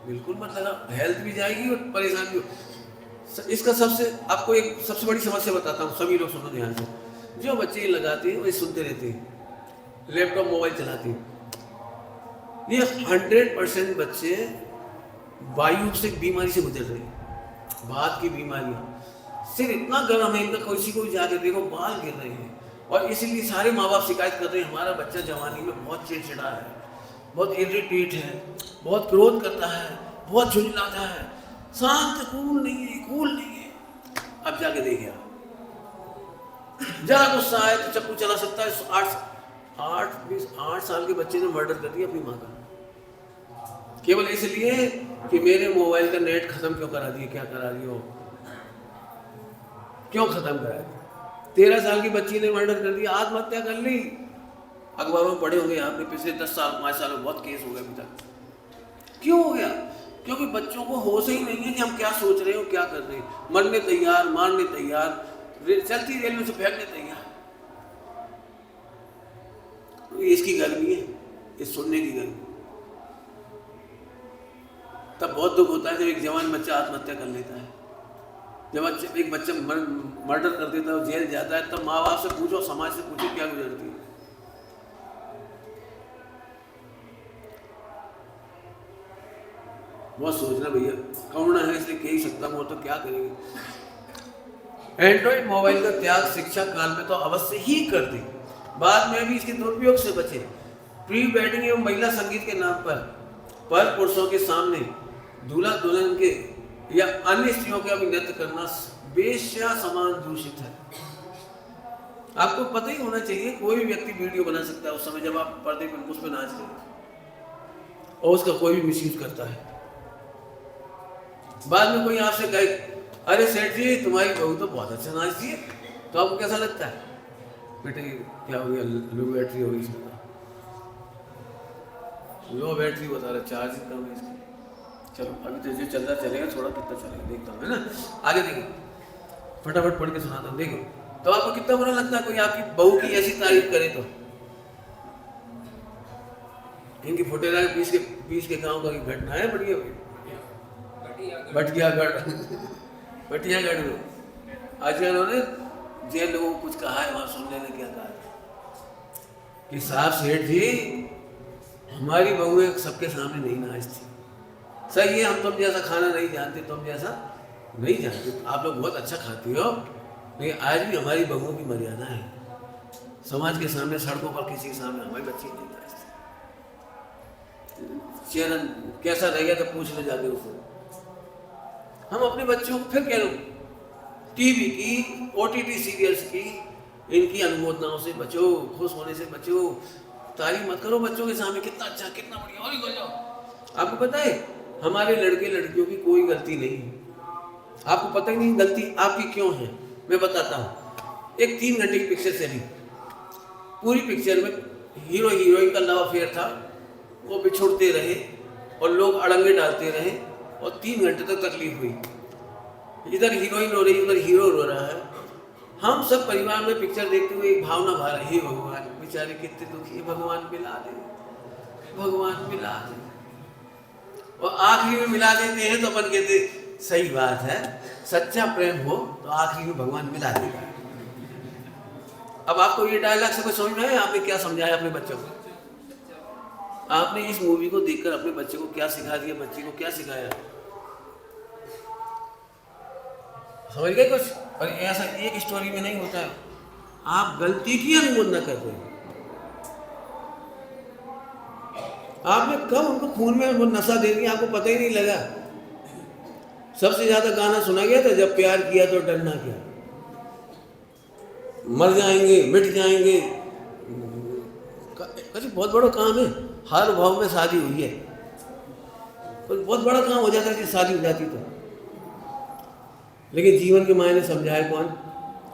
बिल्कुल मत लगाओ, हेल्थ भी जाएगी और परेशान भी हो। इसका आपको एक सबसे बड़ी समस्या बताता हूँ, सभी लोग सुनो ध्यान से। जो बच्चे ये लगाते हैं वही सुनते रहते हैं, लैपटॉप मोबाइल चलाते हैं। ये 100% बच्चे वायु से बीमारी से गुजर रहे हैं, बात की बीमारियां। सिर इतना गर्म है इनका, किसी को भी जाके देखो बाल गिर रहे हैं, और इसीलिए सारे माँ बाप शिकायत कर रहे हैं हमारा बच्चा जवानी में बहुत चिड़चिड़ा है, बहुत इरिटेट है, बहुत क्रोध करता है, बहुत झुंझलाता है, शांत कूल नहीं है। अब जाके देखिए आप, जरा गुस्सा आए तो चप्पू चला सकता है। 8 साल के बच्चे ने मर्डर कर दिया अपनी माँ का, केवल इसलिए कि मेरे मोबाइल का नेट खत्म क्यों करा दिए, क्या करा दिए हो, क्यों खत्म करा दिया। 13 साल की बच्ची ने मर्डर कर दिया, आत्महत्या कर ली। अखबारों में पढ़े होंगे आपने, पिछले 10 साल 5 साल में बहुत केस हो गए अभी तक। क्यों हो गया? क्योंकि बच्चों को होश ही नहीं है कि हम क्या सोच रहे हो, क्या कर रहे हैं। मरने तैयार, मारने तैयार, चलती रेल में से फेंकने तैयार। इसकी गर्मी है, इस सुनने की गर्मी। तब बहुत दुख होता है जब एक जवान बच्चा आत्महत्या कर लेता है, जब एक बच्चा मर्डर कर देता है, जेल जाता है। तब माँ बाप से पूछो, समाज से पूछो क्या गुजरती है। बहुत सोचना भैया, करुणा है इसलिए कह ही सकता हूँ, तो क्या करेंगे। एंड्रॉइड मोबाइल का त्याग शिक्षा काल में तो अवश्य ही कर दे, बाद में भी इसके दुरुपयोग से बचे। प्री वेडिंग एवं महिला संगीत के नाम पर पुरुषों के सामने दूल्हा दुल्हन के या अन्य स्त्रियों के अभिनृत्य करना बेश्या समान दूषित है। आपको पता ही होना चाहिए, कोई भी व्यक्ति वीडियो बना सकता है उस समय जब आप पर्दे पर उस पर नाच रहे हैं, और उसका कोई भी मिसयूज करता है। बाद में कोई आपसे कहे, अरे सेठ जी तुम्हारी बहू तो बहुत अच्छा नाचती है, तो आपको कैसा लगता है? बेटे क्या हो गया, लो बैटरी हो गई इसमें, लो बैटरी बता रहा, चार्ज कम है इसकी। चलो अभी तो जो चल रहा चलेगा, थोड़ा कितना चलेगा देखता हूँ, है ना। आगे देखो, फटाफट पढ़ के सुनाता हूँ। देखो तो आपको कितना बुरा लगता है कोई आपकी बहू की ऐसी तारीफ करे तो। इनकी फुटेरा बीच के गांव का घटना है, बढ़िया बटियागढ़ में आचार्यों ने जेल लोगों को कुछ कहा है, वहां सुनने ने क्या कहा कि साहब सेठ जी हमारी बहू सबके सामने नहीं नाचती। सही है, हम तुम जैसा खाना नहीं जानते, तुम जैसा नहीं जानते, आप लोग बहुत अच्छा खाते हो, लेकिन आज भी हमारी बहुओं की मर्यादा है। समाज के सामने, सड़कों पर किसी के सामने हमारी बच्ची नहीं नाचती। चैनल कैसा रह गया तो पूछ ले जाके उसको। हम अपने बच्चों को फिर कह रहे टीवी की, OTT सीरियल्स की, इनकी अनुमोदनाओं से बचो, खुश होने से बचो, तारीफ मत करो बच्चों के सामने, कितना अच्छा कितना बढ़िया, और ही कर जाओ। आपको पता है हमारे लड़के लड़कियों की कोई गलती नहीं है, आपको पता ही नहीं गलती आपकी क्यों है। मैं बताता हूँ। एक 3 घंटे की पिक्चर चली, पूरी पिक्चर में हीरो हीरोइन का लव अफेयर था, वो बिछुड़ते रहे और लोग अड़ंगे डालते रहे और 3 घंटे तक तकलीफ हुई। इधर हीरोइन रो रही, उधर हीरो रो रहा है। हम सब परिवार में पिक्चर देखते हुए एक भावना भा रही, हे भगवान बेचारे कितने दुखी है, भगवान मिला दे, भगवान मिला दे। और आखिरी में मिला देते हैं तो अपन कहते सही बात है, सच्चा प्रेम हो तो आखिरी में भगवान मिला देगा। अब आपको ये डायलॉग से कुछ समझ में है? आपने क्या समझाया अपने बच्चों को? आपने इस मूवी को देखकर अपने बच्चे को क्या सिखा दिया, बच्चे को क्या सिखाया? समझ गए कुछ? और ऐसा एक स्टोरी में नहीं होता है, आप गलती की अनुमोदना कर रहे हैं। आपने कब उनको खून में वो नशा दे दिया, आपको पता ही नहीं लगा। सबसे ज्यादा गाना सुना गया था, जब प्यार किया तो डरना क्या, मर जाएंगे मिट जाएंगे। बहुत बड़ा काम है, हर भाव में शादी हुई है, बहुत बड़ा काम हो जाता है कि शादी हो जाती तो। लेकिन जीवन के मायने समझाए कौन?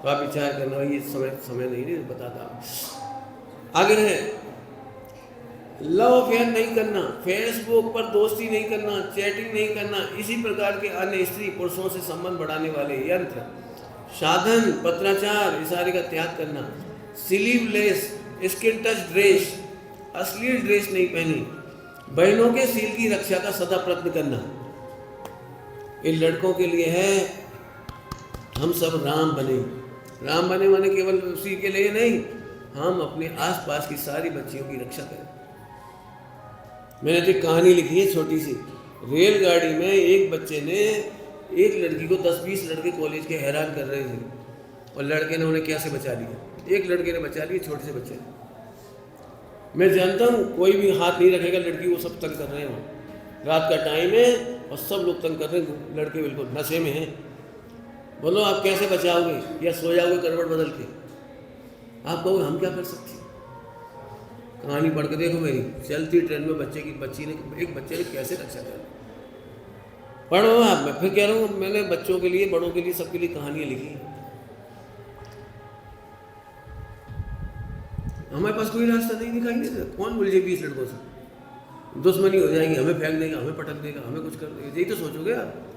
तो आप विचार करना, ये समय नहीं बताता। आगे है, लव अफेयर नहीं करना, फेसबुक पर दोस्ती नहीं करना, चैटिंग नहीं करना, इसी प्रकार के अन्य स्त्री पुरुषों से संबंध बढ़ाने वाले यंत्र, साधन, पत्राचार, इशारे का त्याग करना, स्लीवलेस, स्किन टच ड्रेस, अश्लील ड्रेस नहीं पहनी, बहनों के सील की रक्षा का सदा प्रयत्न करना। इन लड़कों के लिए है हम सब राम बने। राम बने माने केवल उसी के लिए नहीं, हम अपने आसपास की सारी बच्चियों की रक्षा करें। मैंने तो कहानी लिखी है छोटी सी। रेलगाड़ी में एक बच्चे ने एक लड़की को 10-20 लड़के कॉलेज के हैरान कर रहे थे, और लड़के ने उन्हें कैसे बचा लिया? एक लड़के ने बचा लिया, छोटे से बच्चे ने। मैं जानता हूँ कोई भी हाथ नहीं रखेगा लड़की, वो सब तंग कर रहे हैं। रात का टाइम है और सब लोग तंग कर रहे हैं, लड़के बिल्कुल नशे में हैं। बोलो आप कैसे बचाओगे? या सो जाओगे करवट बदल के? आप कहोगे हम क्या कर सकते हैं? कहानी पढ़ के देखो मेरी। चलती ट्रेन में एक बच्चे ने कैसे रक्षा करा, पढ़ो आप। मैं फिर कह रहा हूँ, मैंने बच्चों के लिए, बड़ों के लिए, सबके लिए कहानियाँ लिखी। हमारे पास कोई रास्ता नहीं दिखाई देता। कौन बोल जाए 20 लड़कों से दुश्मनी हो जाएगी, हमें फेंक देगा, हमें पटक देगा, हमें कुछ कर देगा, यही तो सोचोगे आप।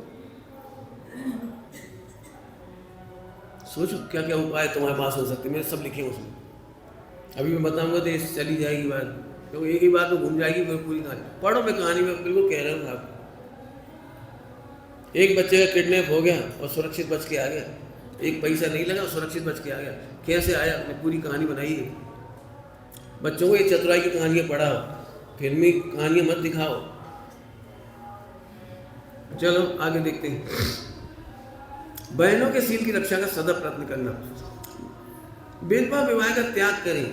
सोचो क्या क्या उपाय तुम्हारे पास हो सकते। मैंने सब लिखे हैं उसमें, अभी मैं बताऊंगा तो चली जाएगी बात, क्योंकि एक ही बात तो घूम जाएगी पूरी कहानी। पढ़ो, मैं कहानी में बिल्कुल कह रहा हूँ आपको। एक बच्चे का किडनैप हो गया और सुरक्षित बच के आ गया। एक पैसा नहीं लगा, सुरक्षित बच के आ गया। कैसे आया? मैंने पूरी कहानी बनाई है। बच्चों को ये चतुराई की कहानियाँ पढ़ाओ, फिल्मी कहानियाँ मत दिखाओ। चलो आगे देखते हैं। बहनों के सील की रक्षा का सदा प्रयत्न करना, विधवा विवाह का त्याग करें,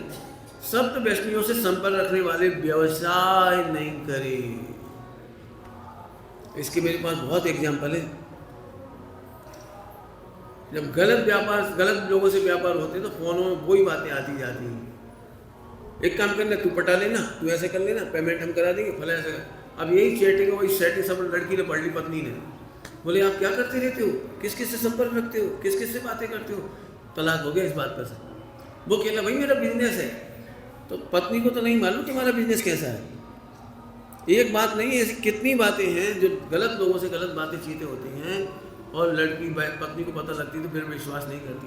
सप्त वैष्णवियों से संपर्क रखने वाले व्यवसाय नहीं करें। इसके मेरे पास बहुत एग्जाम्पल है। जब गलत लोगों से व्यापार होते हैं तो फोनों में वही बातें आती जाती हैं। एक काम करना, तू पटा लेना, तू ऐसे कर लेना, पेमेंट हम करा देंगे, फला ऐसा कर। अब यही चैटिंग है, वही सेटिंग सब लड़की ने पढ़ ली, पत्नी ने। बोले आप क्या करते रहते हो, किस किस से संपर्क रखते हो, किस किस से बातें करते हो। तलाक हो गया इस बात पर से। वो कहला भाई मेरा बिजनेस है, तो पत्नी को तो नहीं मालूम तुम्हारा बिजनेस कैसा है। एक बात नहीं, ऐसी कितनी बातें हैं जो गलत लोगों से गलत बातें चीतें होती हैं, और लड़की पत्नी को पता लगती है तो फिर विश्वास नहीं करती।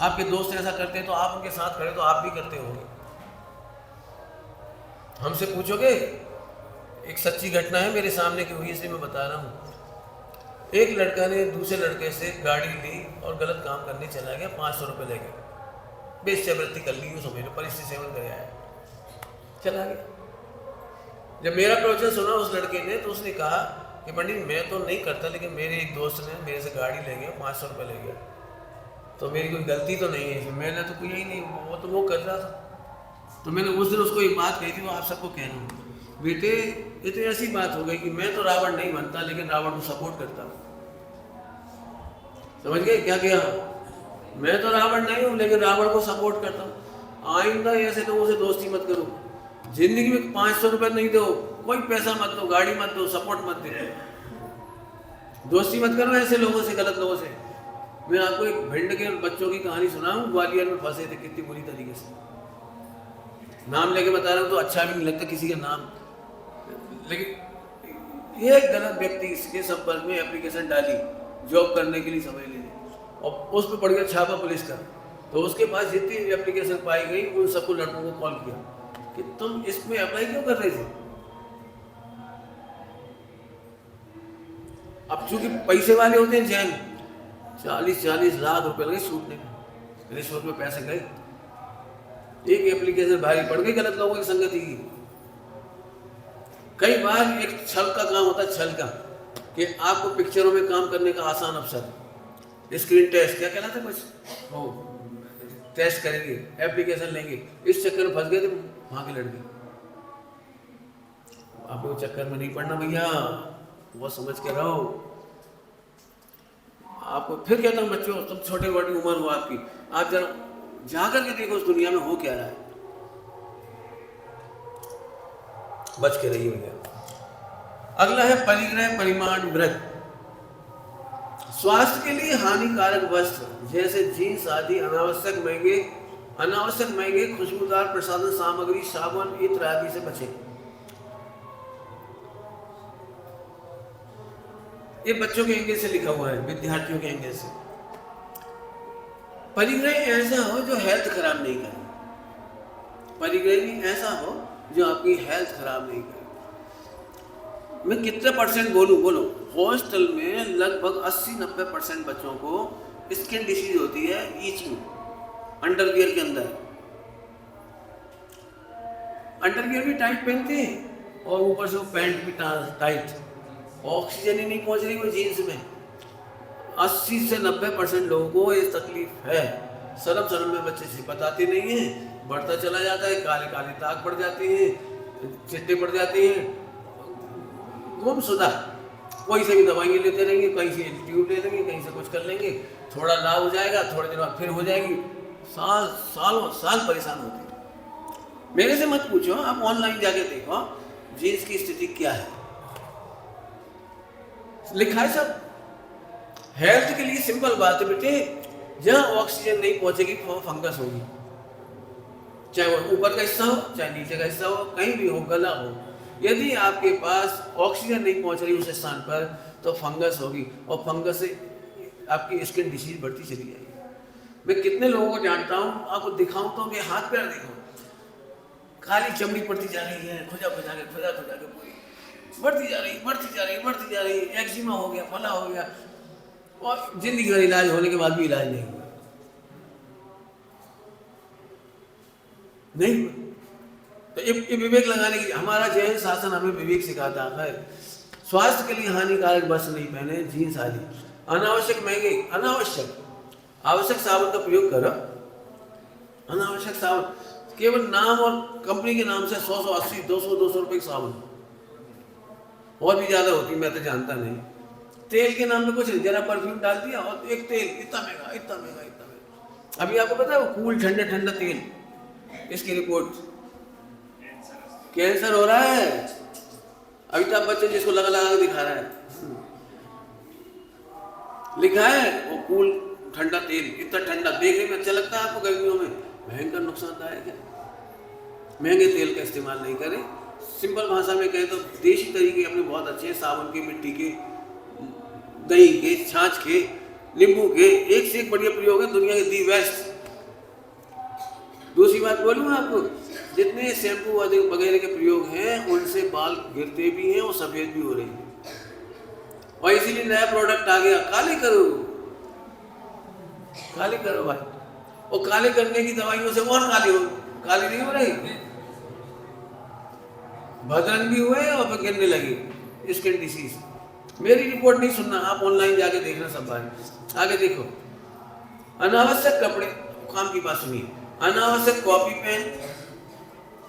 आपके दोस्त ऐसा करते हैं तो आप उनके साथ खड़े तो आप भी करते होंगे। हमसे पूछोगे, एक सच्ची घटना है मेरे सामने की हुई, इसलिए मैं बता रहा हूँ। एक लड़का ने दूसरे लड़के से गाड़ी ली और गलत काम करने चला गया, 500 रुपये ले गया, बेस्यावृत्ति कर ली, समझ लो परिस्थिति सेवन कर आया, चला गया। जब मेरा प्रवचन सुना उस लड़के ने तो उसने कहा कि पंडित मैं तो नहीं करता, लेकिन मेरे एक दोस्त ने मेरे से गाड़ी ले गया, 500 रुपये ले गया, तो मेरी कोई गलती तो नहीं है, मैंने तो कोई ही नहीं, वो तो वो कर रहा था। तो मैंने उस दिन उसको एक बात कही थी, वो आप सबको कह रहा हूँ, बेटे ये तो ऐसी बात हो गई कि मैं तो रावण नहीं बनता, लेकिन रावण को सपोर्ट करता हूँ। समझ गए क्या किया? मैं तो रावण नहीं हूँ, लेकिन रावण को सपोर्ट करता हूँ। आइंदा ऐसे लोगों से दोस्ती मत करो। जिंदगी में 500 रुपये नहीं दो, कोई पैसा मत दो, गाड़ी मत दो, सपोर्ट मत दो, दोस्ती मत करो ऐसे लोगों से, गलत लोगों से। मैं आपको एक भिंड के बच्चों की कहानी सुनाऊं, ग्वालियर में फंसे थे कितनी बुरी तरीके से। नाम लेके बता रहा हूँ तो अच्छा भी नहीं लगता किसी का नाम, लेकिन एक गलत व्यक्ति इसके संपर्क में एप्लीकेशन डाली जॉब करने के लिए, समझ लीजिए, और उस पर पड़ गया छापा पुलिस का। तो उसके पास जितनी एप्लीकेशन पाई गई उन सबको लड़कों को कॉल किया कि तुम इसमें अप्लाई क्यों कर रहे थे। अब चूंकि पैसे वाले होते हैं जैन, 40-40 लाख रुपए लगे छूटने में, रिश्वत में पैसे गए। एक एप्लीकेशन भारी पड़ गई गलत लोगों की संगति की। कई बार एक छल का काम होता है, छल का, कि आपको पिक्चरों में काम करने का आसान अवसर, स्क्रीन टेस्ट क्या कहना था कुछ, हो टेस्ट करेंगे, एप्लीकेशन लेंगे, इस चक्कर में फंस गए थे वहां के लड़के। आपको चक्कर में नहीं पड़ना भैया, वो समझ के रहो। आपको फिर कहता हूँ बच्चों, तुम छोटे बड़ी उम्र हो आपकी, आप जरा जाकर के देखो उस दुनिया में हो क्या रहा है, बच के रहिए भैया। अगला है परिग्रह परिमाण व्रत। स्वास्थ्य के लिए हानिकारक वस्त्र जैसे जीन्स आदि, अनावश्यक महंगे खुशबूदार प्रसाधन सामग्री, साबुन इत्र आदि से बचें। ये बच्चों के एंगल से लिखा हुआ है, विद्यार्थियों के एंगल से। परिग्रह ऐसा हो जो हेल्थ खराब नहीं करे, परिग्रह ऐसा हो जो आपकी हेल्थ खराब नहीं करे। मैं कितने परसेंट बोलो, हॉस्टल में लगभग 80-90% बच्चों को स्किन डिसीज होती है, ईचिंग, अंडरवियर के अंदर। अंडरवियर भी टाइट पहनते हैं और ऊपर से वो पैंट भी टाइट, ऑक्सीजन ही नहीं पहुंच रही वो जीन्स में। 80 से 90% लोगों को ये तकलीफ है। शर्म में बच्चे से बताते नहीं हैं, बढ़ता चला जाता है, काले काले दाग पड़ जाते हैं, चिट्टे पड़ जाते हैं, गुमशुदा। कोई से भी दवाइयाँ लेते रहेंगे, कहीं से इंस्टीट्यूट ले लेंगे, कहीं से कुछ कर लेंगे, थोड़ा लाभ हो जाएगा, थोड़े दिन बाद फिर हो जाएगी, साल परेशान होते हैं। मेरे से मत पूछो, आप ऑनलाइन जाके देखो जीन्स की स्थिति क्या है, लिखा है सब। हेल्थ के लिए सिंपल बात है बेटे, जहां ऑक्सीजन नहीं पहुंचेगी वो फंगस होगी, चाहे वो ऊपर का हिस्सा हो चाहे नीचे का हिस्सा हो, कहीं भी हो, गला हो। यदि आपके पास ऑक्सीजन नहीं पहुंच रही उस स्थान पर तो फंगस होगी, और फंगस से आपकी स्किन डिसीज बढ़ती चली जाएगी। मैं कितने लोगों को जानता हूं, आपको दिखाऊं तो मैं हाथ पैर देखो, काली चमड़ी पड़ती जा रही है, खुजा के पूरी बढ़ती जा रही, एक्जिमा हो गया, फला हो गया, और जिंदगी भर इलाज होने के बाद भी इलाज नहीं हुआ। नहीं, तो ये विवेक लगाने की, हमारा जैन शासन हमें विवेक सिखाता है। स्वास्थ्य के लिए हानिकारक वस्त्र नहीं पहने, जीन्स आदि। अनावश्यक महंगे, अनावश्यक, आवश्यक साबुन का प्रयोग करो। अनावश्यक साबुन केवल नाम और कंपनी के नाम से 100-180, 200 रुपए की साबुन, और भी ज्यादा होती, मैं तो जानता नहीं। तेल के नाम पे कुछ नहीं, जरा परफ्यूम डाल दिया और एक तेल इतना महंगा, इतना महंगा, इतना महंगा। अभी आपको पता है वो कूल ठंडा ठंडा तेल, इसकी रिपोर्ट कैंसर हो रहा है। अमिताभ बच्चन जिसको लगा लगा के दिखा रहा है, लिखा है वो कूल ठंडा तेल, इतना ठंडा, देखने में अच्छा लगता है आपको, गर्मियों में भयंकर नुकसानदायक है। महंगे तेल का इस्तेमाल नहीं करें। सिंपल भाषा में कहें तो देसी तरीके अपने बहुत अच्छे हैं, साबुन के, मिट्टी के, दही के, छाछ के, नींबू के, एक से एक बढ़िया प्रयोग है, दुनिया के दी बेस्ट। दूसरी बात बोलूँ आपको, जितने शैम्पू वगैरह के प्रयोग हैं उनसे बाल गिरते भी हैं और सफ़ेद भी हो रहे हैं, और इसीलिए नया प्रोडक्ट आ गया, काले करो, काले करो भाई। और काले करने की दवाइयों से और काले नहीं हो रही, भद्रंग भी हुए और फिर गिरने लगे स्किन डिसीज। मेरी रिपोर्ट नहीं सुनना, आप ऑनलाइन जाके देखना सब बात। आगे देखो, अनावश्यक कपड़े, काम की बात सुनिए, अनावश्यक कॉपी पेन,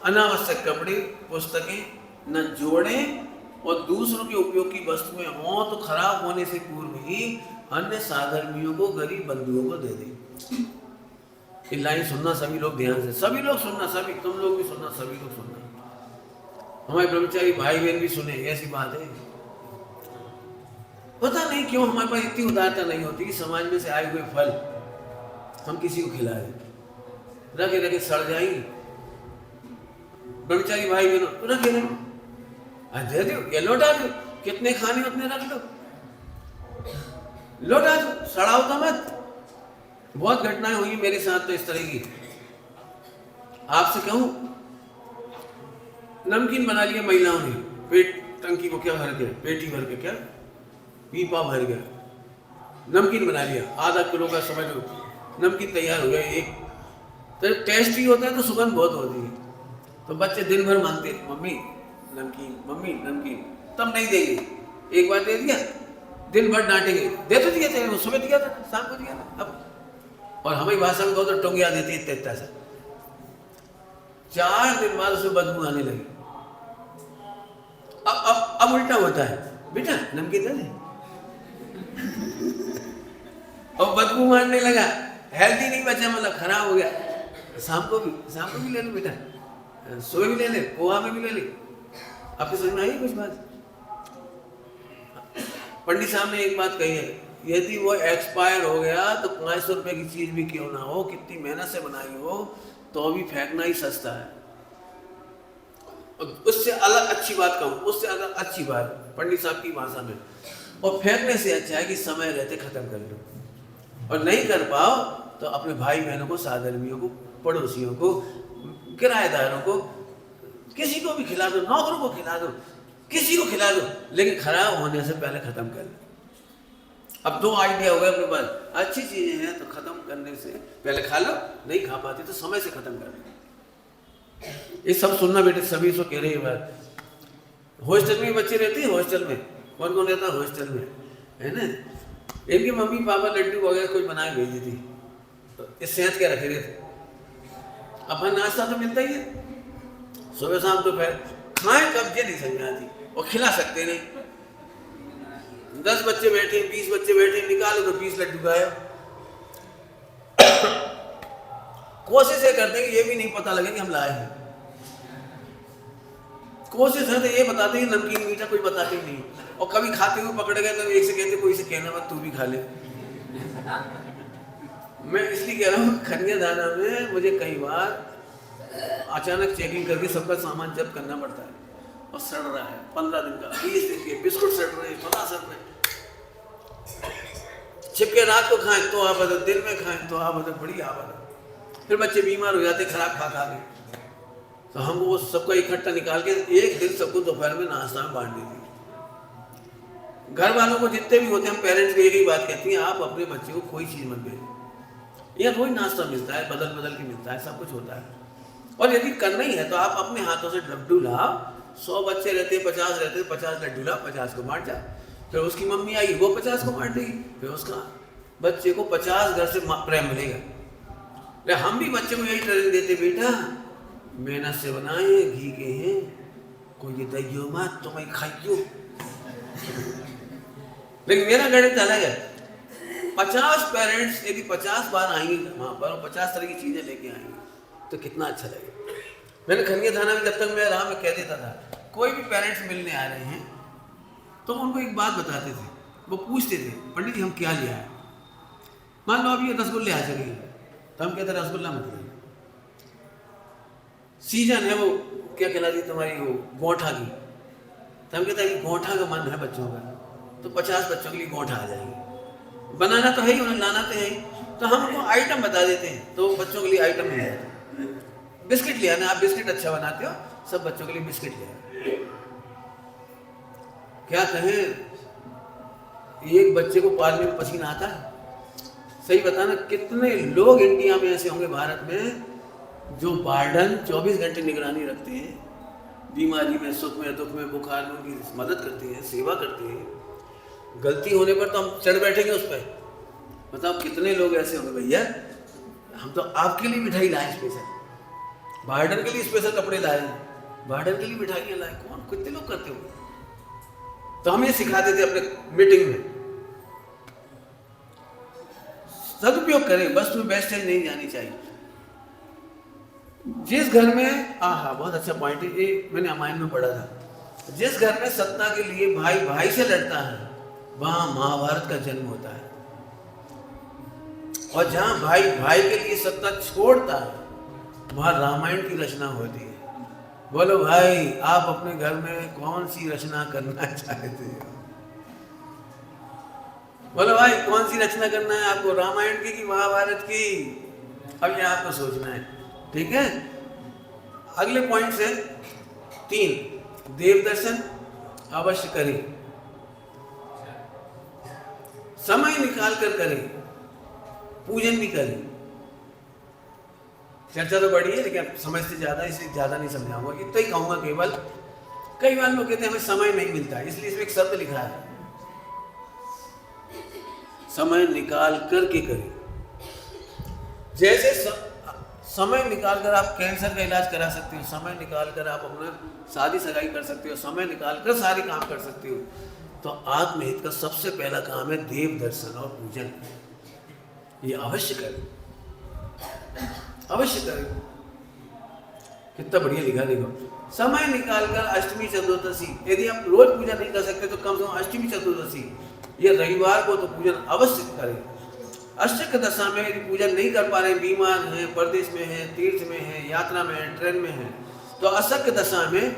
अनावश्यक कपड़े पुस्तकें न जोड़ें, और दूसरों के उपयोग की वस्तुएं हों तो खराब होने से पूर्व ही अन्य साधर्मियों को, गरीब बंधुओं को दे दें। ये लाइन सुनना सभी लोग ध्यान से, सभी लोग सुनना, सभी, तुम लोग भी सुनना, सभी लोग सुनना, हमारे ब्रह्मचारी भाई बहन भी सुने। ऐसी बात है, पता नहीं क्यों हमारे पास इतनी उदारता नहीं होती कि समाज में से आए हुए फल हम किसी को खिलाए, रखे रखे सड़ जाएंगे। ब्रह्मचारी भाई बहनों, तो रखे दे दो, ये लौटा दो, कितने खाने उतने रख लो, लौटा दो, सड़ाओ तो मत। बहुत घटनाएं हुई मेरे साथ तो इस तरह की। आपसे कहूं, नमकीन बना लिया महिलाओं ने, पेट टंकी को क्या भर के, पेटी भर के, क्या पीपा भर गया, नमकीन बना लिया, आधा किलो का, समझ लो नमकीन तैयार हो गया। एक तो टेस्टी होता है तो सुगंध बहुत होती है, तो बच्चे दिन भर मांगते मम्मी नमकीन, मम्मी नमकीन, तब नहीं देंगे, एक बार दे दिया, दिन भर डांटेंगे, दे तो दिया था, सुबह दिया था, शाम को दिया था, अब। और हमारी भाषा में कहो तो टोंगिया देती इतना सा। 4 दिन बाद उसमें बदबू आने लगी। अब उल्टा होता है, बेटा नमकीन दे दे, और बदबू मारने लगा, हेल्दी नहीं बचा, मतलब खराब हो गया। शाम को भी ले लो बेटा, सुबह भी ले ले, पोहा में भी ले ले। आपको समझ में आई कुछ बात? पंडित साहब ने एक बात कही है, यदि वो एक्सपायर हो गया तो 500 रुपए की चीज भी क्यों ना हो, कितनी मेहनत से बनाई हो, तो भी फेंकना ही सस्ता है। उससे अलग अच्छी बात कहूँ, उससे अलग अच्छी बात पंडित साहब की भाषा में, और फेंकने से अच्छा है कि समय रहते खत्म कर लो, और नहीं कर पाओ तो अपने भाई बहनों को, साधर्मियों को, पड़ोसियों को, किराएदारों को, किसी को भी खिला दो, नौकरों को खिला दो, किसी को खिला दो, लेकिन खराब होने से पहले खत्म कर लो। अब 2 आइडिया हो गए अपने पास, अच्छी चीजें हैं तो खत्म करने से पहले खा लो, नहीं खा पाते तो समय से खत्म कर लो। ये सब सुनना बेटे, सभी इसको कह रही है बात। हॉस्टल में बच्चे रहते हैं, हॉस्टल में कौन कौन रहता है हॉस्टल में, है ना, इनकी मम्मी पापा लड्डू वगैरह कुछ बना के भेजी थी, तो इस सेहत के रखे थे। अपन नाश्ता तो मिलता ही है, सुबह शाम दोपहर, खाएं कब ये नहीं समझ में आती, और खिला सकते नहीं। 10 बच्चे बैठे, 20 बच्चे बैठे, निकालो तो 20 लड्डू गायब। कोशिश ये करते हैं कि ये भी नहीं पता लगे कि हम लाए हैं, कोशिश है तो ये बताते हैं नमकीन मीठा, कोई बताते ही नहीं, और कभी खाते हुए पकड़े गए तो एक से कहते कोई से कहना मत, तू भी खा ले। मैं इसलिए कह रहा हूँ, खनिया दाना में मुझे कई बार अचानक चेकिंग करके सबका सामान जब्त करना पड़ता है, और सड़ रहा है 15 दिन का, 20 दिन के बिस्कुट सड़ रहे हैं, 50 सड़ रहे हैं। छिपके रात को खाएं तो आफत है, दिन में खाएं तो आफत है, बड़ी आफत है। फिर बच्चे बीमार हो जाते खराब खा खा के, तो हम वो सबको इकट्ठा निकाल के एक दिन सबको दोपहर में नाश्ता में बांट देते। घर वालों को जितने भी होते हैं, हम पेरेंट्स को एक ही बात कहती हैं, आप अपने बच्चे को कोई चीज़ मत भेजें, यह रोज नाश्ता मिलता है, बदल बदल के मिलता है, सब कुछ होता है। और यदि करना ही है तो आप अपने हाथों से लड्डू लाओ, 100 बच्चे रहते हैं, 50 रहते हैं, 50 लड्डू लाओ, 50 को बांट जाओ, फिर उसकी मम्मी आई, वो 50 को मार देगी, फिर उसका बच्चे को 50 घर से प्रेम मिलेगा। हम भी बच्चे को यही ट्रेनिंग देते, बेटा मेहनत से बनाए, घी के हैं, कोई ये दैयो मत, तुम्हें खाइयो। लेकिन मेरा गणित अलग है। 50 पेरेंट्स यदि 50 बार आएंगे वहाँ पर और 50 तरह की चीज़ें लेके आएंगे तो कितना अच्छा लगेगा। मैंने खनिया थाना में जब तक मैं रहा, मैं कह देता था, कोई भी पेरेंट्स मिलने आ रहे हैं तो उनको एक बात बताते थे। वो पूछते थे, पंडित जी हम क्या ले आए? मान लो अभी ये रसगुल्ले आ चले, तो हम कहते रसगुल्ला मत ले, सीजन है वो क्या कहलाती तुम्हारी वो गोंठा की, तो हम कहते हैं कि गोंठा का मन है बच्चों का, तो 50 बच्चों के लिए गोंठा आ जाएंगे। बनाना तो है ही, उन्हें लाना तो है ही, तो हम उनको आइटम बता देते हैं, तो बच्चों के लिए आइटम मिल जाता है। बिस्किट ले आना, आप बिस्किट अच्छा बनाते हो, सब बच्चों के लिए बिस्किट ले आना। क्या कहें, एक बच्चे को पालने में पसीना आता है। सही बताना, कितने लोग इंडिया में ऐसे होंगे, भारत में, जो वार्डन 24 घंटे निगरानी रखते हैं, बीमारी में, सुख में, दुख में, बुखार में उनकी मदद करते हैं, सेवा करते हैं। गलती होने पर तो हम चढ़ बैठेंगे उस पर। बताओ कितने लोग ऐसे होंगे, भैया हम तो आपके लिए मिठाई लाए स्पेशल, वार्डन के लिए स्पेशल कपड़े लाए, वार्डन के लिए मिठाइयाँ लाए। कौन, कितने लोग करते होंगे? तो हम ये सिखा देते अपने मीटिंग में, सदुपयोग करें, बस तुम्हें वेस्टेज नहीं जानी चाहिए। जिस घर में, आहा बहुत अच्छा पॉइंट है ये, मैंने रामायण में पढ़ा था, जिस घर में सत्ता के लिए भाई भाई से लड़ता है वहां महाभारत का जन्म होता है, और जहां भाई भाई के लिए सत्ता छोड़ता है वहां रामायण की रचना होती है। बोलो भाई, आप अपने घर में कौन सी रचना करना चाहते हो? बोलो भाई, कौन सी रचना करना है आपको, रामायण की कि महाभारत की? अब ये आपको सोचना है, ठीक है। अगले पॉइंट से 3, देव दर्शन अवश्य करें, समय निकाल कर करें, पूजन भी करें। चर्चा तो बड़ी है लेकिन समझते ज्यादा, इसलिए ज्यादा नहीं समझाऊंगा, इतना ही कहूंगा केवल। कई बार लोग कहते हैं हमें समय नहीं मिलता, इसलिए इसमें एक शब्द लिखा है, समय निकाल करके करें। जैसे समय निकाल कर आप कैंसर का इलाज करा सकते हो, समय निकाल कर आप अपना शादी सगाई कर सकते हो, समय निकाल कर सारे काम कर सकते हो, तो आत्महित का सबसे पहला काम है देव दर्शन और पूजन। ये अवश्य करें, अवश्य करें। कितना बढ़िया लिखा, देखो, समय निकालकर अष्टमी चतुर्दशी, यदि आप रोज पूजा नहीं कर सकते तो कम से कम अष्टमी चतुर्दशी या रविवार को तो पूजन अवश्य करें। अष्टक दशा में यदि पूजन नहीं कर पा रहे, बीमार हैं, परदेश में हैं, तीर्थ में हैं, यात्रा में हैं, ट्रेन में हैं, तो अष्टक दशा में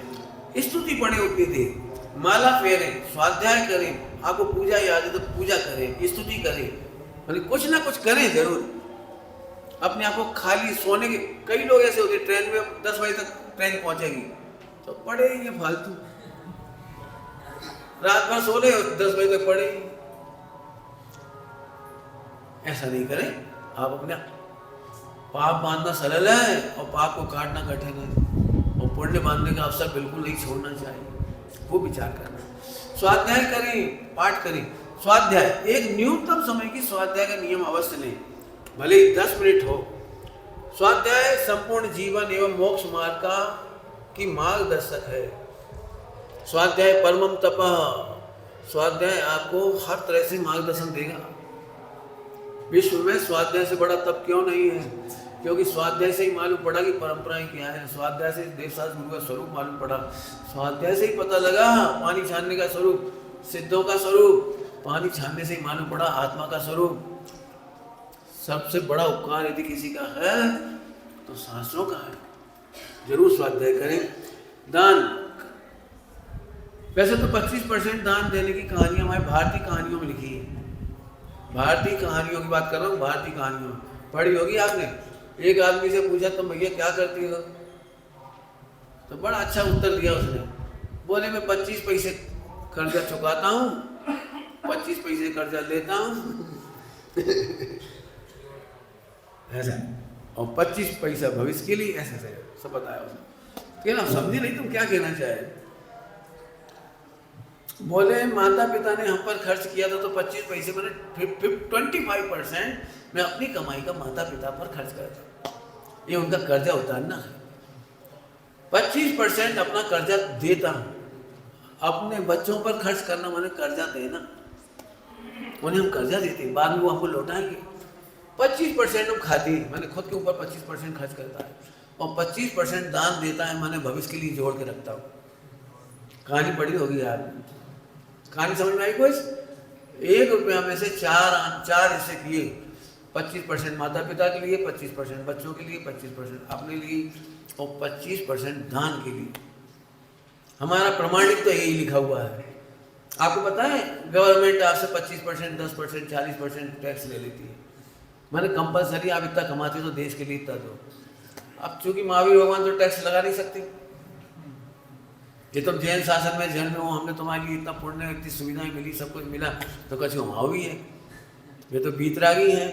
स्तुति पढ़े उतनी देर, माला फेरें, स्वाध्याय करें, आपको पूजा याद है तो पूजा करें, स्तुति करें, मतलब कुछ ना कुछ करें जरूर। अपने आप को खाली सोने के, कई लोग ऐसे होते, ट्रेन में 10 बजे तक ट्रेन पहुंचेगी तो पढ़े ये फालतू, रात भर सो रहे 10 बजे तक पढ़े। ऐसा नहीं करें। आप अपने पाप बांधना सरल है और पाप को काटना कठिन है, और पुण्य बांधने का अवसर बिल्कुल नहीं छोड़ना चाहिए, वो विचार करना। स्वाध्याय करें, पाठ करें। स्वाध्याय, एक न्यूनतम समय की स्वाध्याय का नियम अवश्य लें, भले ही 10 मिनट हो। स्वाध्याय संपूर्ण जीवन एवं मोक्ष मार्ग का की मार्गदर्शक है। स्वाध्याय परमम तपः, स्वाध्याय आपको हर तरह से मार्गदर्शन देगा। विश्व में स्वाध्याय से बड़ा तप क्यों नहीं है? क्योंकि स्वाध्याय से ही मालूम पड़ा कि परंपराएं क्या है, स्वाध्याय से देवशास्त्र गुरु का स्वरूप मालूम पड़ा, स्वाध्याय से ही पता लगा पानी छानने का स्वरूप, सिद्धों का स्वरूप, पानी छानने से ही मालूम पड़ा आत्मा का स्वरूप। सबसे बड़ा उपकार यदि किसी का है तो शास्त्रों का है, जरूर स्वाध्याय करें। दान, वैसे तो 25% दान देने की कहानियां हमारे भारतीय कहानियों में लिखी है। भारतीय कहानियों की बात कर रहा हूँ, भारतीय कहानियों पढ़ी होगी आपने। एक आदमी से पूछा तुम भैया क्या करती हो, तो बड़ा अच्छा उत्तर दिया उसने, बोले मैं 25 पैसे कर्जा चुकाता हूँ, 25 पैसे कर्जा लेता हूँ ऐसा, और 25 पैसा भविष्य के लिए, ऐसा सब बताया उसने। कहना समझे नहीं तुम क्या कहना चाहे। बोले माता पिता ने हम पर खर्च किया था तो 25 पैसे मैंने 25% मैं अपनी कमाई का माता पिता पर खर्च करता। ये उनका कर्जा उतारना है। 25% अपना कर्जा देता हूँ। अपने बच्चों पर खर्च करना माने कर्जा देना। उन्हें हम कर्जा देते हैं, बाद में वो हमको लौटाएंगे। 25% हम खाते हैं, मैंने खुद के ऊपर 25% खर्च करता है, और 25% दान देता है, मैंने भविष्य के लिए जोड़ के रखता हूँ। कहानी पढ़ी होगी यार, कहानी समझ में आई कोई? 1 रुपया में से 4 हिस्से किए। 25% माता पिता के लिए, 25% बच्चों के लिए, 25% अपने लिए, और 25% दान के लिए। हमारा प्रमाणिक तो यही लिखा हुआ है। आपको पता है गवर्नमेंट आपसे 25%, 10%, 40% टैक्स ले लेती है। मैंने कंपलसरी आप इतना कमाते तो देश के लिए इतना दो। अब चूंकि महावीर भगवान तो टैक्स लगा नहीं सकते, ये तुम जैन शासन में जेल में हो, हमने तुम्हारे लिए इतना पुण्य, इतनी सुविधाएं मिली, सब कुछ मिला, तो कछु वहाँ भी है, ये तो बीतरागी है।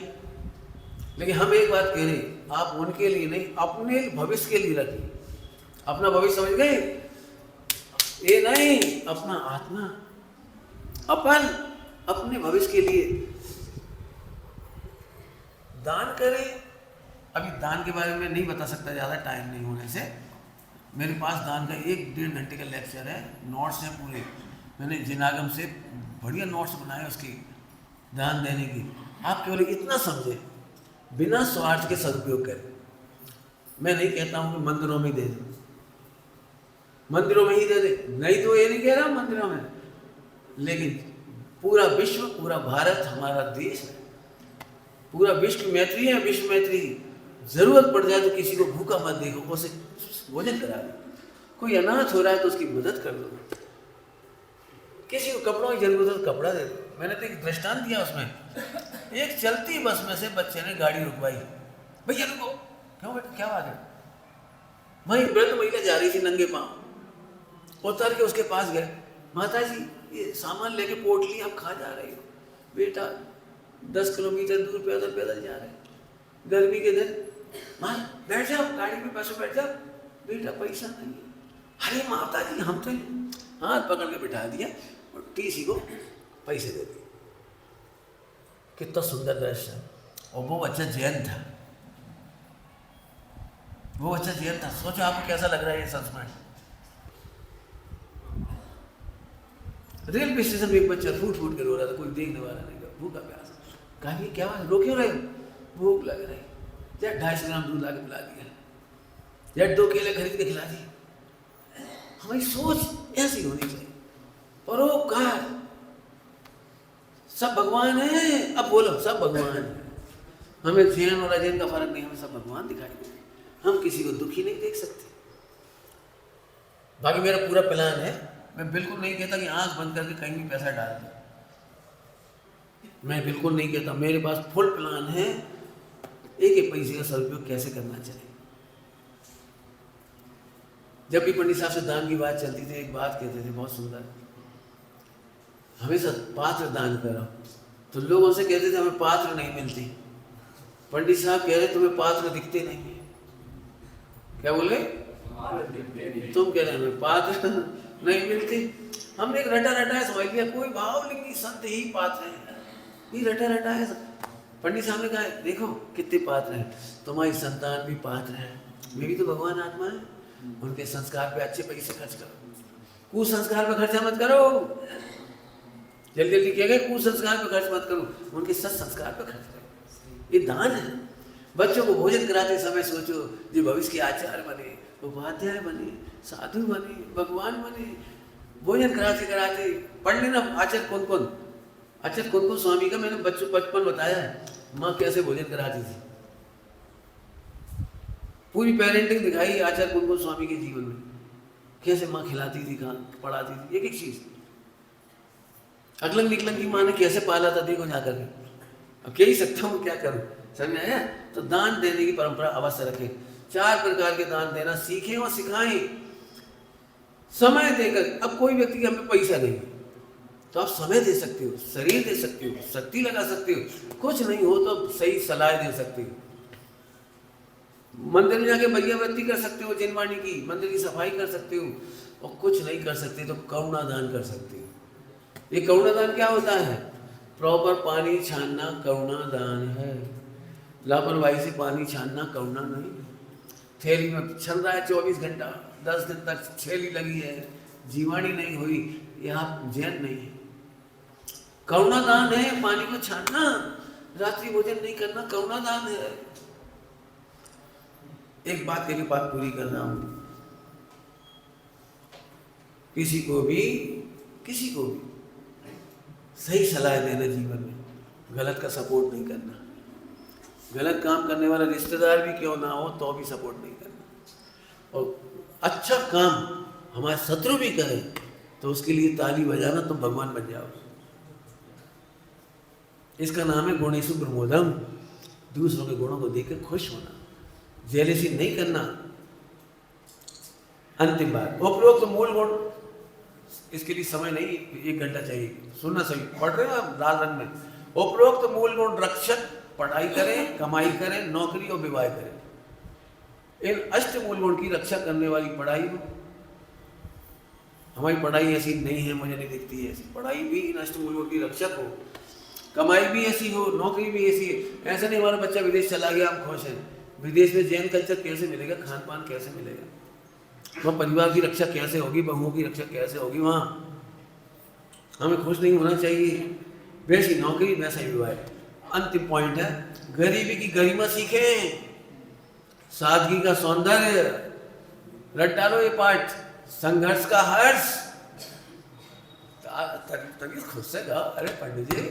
लेकिन हम एक बात कह रहे, आप उनके लिए नहीं, अपने भविष्य के लिए रखिए। अपना भविष्य समझ गए? ये नहीं, अपना आत्मा, अपन अपने भविष्य के लिए दान करें। अभी दान के बारे में नहीं बता सकता, ज़्यादा टाइम नहीं होने से। मेरे पास दान का 1-1.5 घंटे का लेक्चर है, नोट्स हैं पूरे। मैंने जिनागम से बढ़िया नोट्स बनाए उसकी, दान देने की। आप केवल इतना समझे, बिना स्वार्थ के सदुपयोग करें। मैं नहीं कहता हूँ कि मंदिरों में दे दे, मंदिरों में ही दे दे, नहीं तो ये नहीं कह रहा मंदिरों में, लेकिन पूरा विश्व, पूरा भारत हमारा देश है, पूरा विश्व मैत्री है, विश्व मैत्री। जरूरत पड़ जाए तो किसी को भूखा मत देखो, उसे भोजन करा दो। कोई अनाथ हो रहा है तो उसकी मदद कर दो। किसी को कपड़ों की जरूरत है तो कपड़ा दे दो। मैंने तो एक दृष्टांत दिया उसमें, एक चलती बस में से बच्चे ने गाड़ी रुकवाई, भैया रुको, क्यों बेटा क्या बात है? वहीं वृद्ध महिला जा रही थी नंगे पाँव, उतर के उसके पास गए, माता जी ये सामान लेके पोटली आप खा जा रहे हो, बेटा 10 किलोमीटर दूर पैदल पैदल जा रहे हैं, गर्मी के दिन, माँ बैठ जाओ गाड़ी में, बस बैठ जाओ, बेटा पैसा नहीं है। अरे माता जी हम तो हाथ पकड़ के बिठा दिया और टीसी को पैसे दे दिए। कितना सुंदर दृश्य है। और वो बच्चा जैन था, वो बच्चा जैन था। सोचो आपको कैसा लग रहा है ये संस्मरण। रेलवे स्टेशन में एक बच्चा फूट फूट के रो रहा था, कोई देखने वाला नहीं था, भूखा प्यासा। कहा क्या बात, रो क्यों रहे हो? भूख लग रही। या 250 ग्राम दूध ला के पिला दिया, या 2 केले खरीद के खिला दिए। हमारी सोच ऐसी होनी चाहिए, परोपकार। सब भगवान है, अब बोलो सब भगवान है। हमें जैन और अजैन का फर्क नहीं, हमें सब भगवान दिखाई देते। हम किसी को दुखी नहीं देख सकते। बाकी मेरा पूरा प्लान है, मैं बिल्कुल नहीं कहता कि आंख बंद करके कहीं भी पैसा डाल दो, मैं बिल्कुल नहीं कहता। मेरे पास फुल प्लान है, एक एक पैसे का सदुपयोग कैसे करना चाहिए। जब भी पंडित साहब से दान की बात चलती थी, एक बात कहते थे बहुत सुंदर, हमेशा पात्र दान करो। तो लोगों से कहते थे हमें पात्र नहीं मिलती। पंडित साहब कह रहे तुम्हें पात्र दिखते नहीं है। क्या बोले? तुम कह रहे हमें पात्र नहीं मिलती। हमने एक रटा रटा है समझ लिया, कोई भाव नहीं, संत ही पात्र है, ये रटा रटा है। पंडित साहब ने कहा देखो कितने पात्र हैं, तुम्हारी संतान भी पात्र है, वे भी तो भगवान आत्मा है, उनके संस्कार पे अच्छे पैसे खर्च करो, कुसंस्कार पे खर्चा मत करो। जल्दी जल्दी किया गया, कुसंस्कार पे खर्च मत करो, उनके सत्संस्कार पे खर्च करो। ये दान है। बच्चों को भोजन कराते समय सोचो जो भविष्य के आचार्य बने, उपाध्याय बने, साधु बने, भगवान बने। भोजन कराते कराते पढ़ लेना आचार्य कौन कौन, आचार्य कौन कौन स्वामी का मैंने बच्चों बचपन बताया है। माँ कैसे भोजन कराती थी, पूरी पेरेंटिंग दिखाई आचार्य कौन कौन स्वामी के जीवन में, कैसे माँ खिलाती थी, कहाँ पढ़ाती थी, एक एक चीज। अगलंग निकलंग की माँ ने कैसे पाला था, देखो जाकर के। अब कह ही सकता हूँ, क्या करूँ, समझ आया? तो दान देने की परंपरा अवश्य रखें। 4 प्रकार के दान देना सीखें और सिखाएं, समय देकर। अब कोई व्यक्ति के हमें पैसा नहीं, तो आप समय दे सकते हो, शरीर दे सकते हो, शक्ति लगा सकते हो, कुछ नहीं हो तो सही सलाह दे सकते हो। मंदिर में जाके बलियावृत्ति कर सकते हो, जिनवाणी की, मंदिर की सफाई कर सकते हो, और कुछ नहीं कर सकते तो करुणा दान कर सकते हो। ये करुणादान क्या होता है? प्रॉपर पानी छानना करुणादान है। लापरवाही से पानी छानना करुणा नहीं। थैली में चल रहा है 24 घंटा, 10 दिन तक थैली लगी है, जीवाणी नहीं हुई, ये आप जैन नहीं है। करुणादान है पानी को छानना, रात्रि भोजन नहीं करना करुणादान है। एक बात तेरी बात पूरी कर रहा हूं, किसी को भी सही सलाह देना जीवन में, गलत का सपोर्ट नहीं करना। गलत काम करने वाला रिश्तेदार भी क्यों ना हो तो भी सपोर्ट नहीं करना। और अच्छा काम हमारे शत्रु भी करे तो उसके लिए ताली बजाना, तुम भगवान बन जाओ। इसका नाम है गुणेषु प्रमोदम, दूसरों के गुणों को देखकर खुश होना, जेलसी नहीं करना। अंतिम बात, उपरोक्त मूल गुण, इसके लिए समय नहीं, 1 घंटा चाहिए, सुनना सही, पढ़ रहे हो आप लाल रंग में। उपरोक्त मूल गुण रक्षक, पढ़ाई करें, कमाई करें, नौकरी और विवाह करें। इन अष्ट मूल गुण की रक्षा करने वाली पढ़ाई हो। हमारी पढ़ाई ऐसी नहीं है, मुझे नहीं दिखती है ऐसी। पढ़ाई भी इन अष्ट मूल गुण की रक्षक हो, कमाई भी ऐसी हो, नौकरी भी ऐसी है। ऐसा नहीं हमारा बच्चा विदेश चला गया हम खुश हैं। विदेश में जैन कल्चर कैसे मिलेगा, खान पान कैसे मिलेगा, वहाँ परिवार की रक्षा कैसे होगी, बहुओं की रक्षा कैसे होगी, वहाँ हमें खुश नहीं होना चाहिए। वैसी नौकरी वैसा ही विवाह। अंतिम पॉइंट है, गरीबी की गरिमा सीखें, सादगी का सौंदर्य। रट डालो ये पाठ, संघर्ष का हर्ष। तभी खुश से कहा, अरे पंडित जी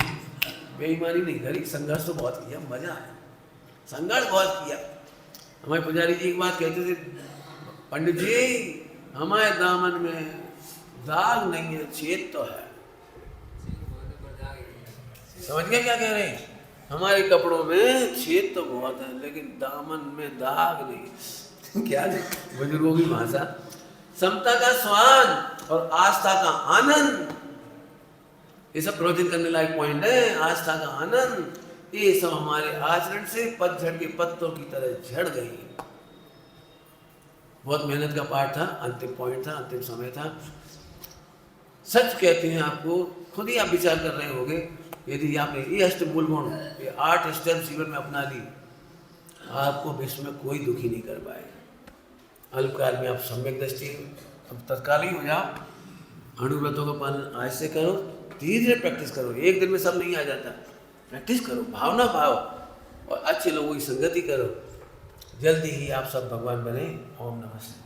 बेईमानी नहीं करी, संघर्ष तो बहुत किया, मजा आया, संघर्ष बहुत किया। हमारे पुजारी जी एक बात कहते थे, पंडित जी हमारे दामन में दाग नहीं है, छेद तो है। समझ गए क्या कह रहे हैं? हमारे कपड़ों में छेद तो बहुत है लेकिन दामन में दाग नहीं। क्या बुजुर्गों की भाषा। समता का स्वाद और आस्था का आनंद, ये सब प्रवचन करने लायक पॉइंट है। आस्था का आनंद, ये सब हमारे आचरण से पतझड़ के पत्तों की तरह झड़ गई। बहुत मेहनत का पाठ था, अंतिम पॉइंट था, अंतिम समय था। सच कहते हैं आपको, खुद ही आप विचार कर रहे होंगे, यदि आपने ये अष्ट मूल गुण, ये 8 स्टेप जीवन में अपना ली, आपको विश्व में कोई दुखी नहीं कर पाएगा। अल्पकाल में आप सम्यक दृष्टि, अब तत्काल ही हो जाओ। अनुव्रतों का पालन आज से करो, धीरे धीरे प्रैक्टिस करो, एक दिन में सब नहीं आ जाता। प्रैक्टिस करो, भावना भाव, और अच्छे लोगों की संगति करो, जल्दी ही आप सब भगवान बने। ओम नमः शिवाय।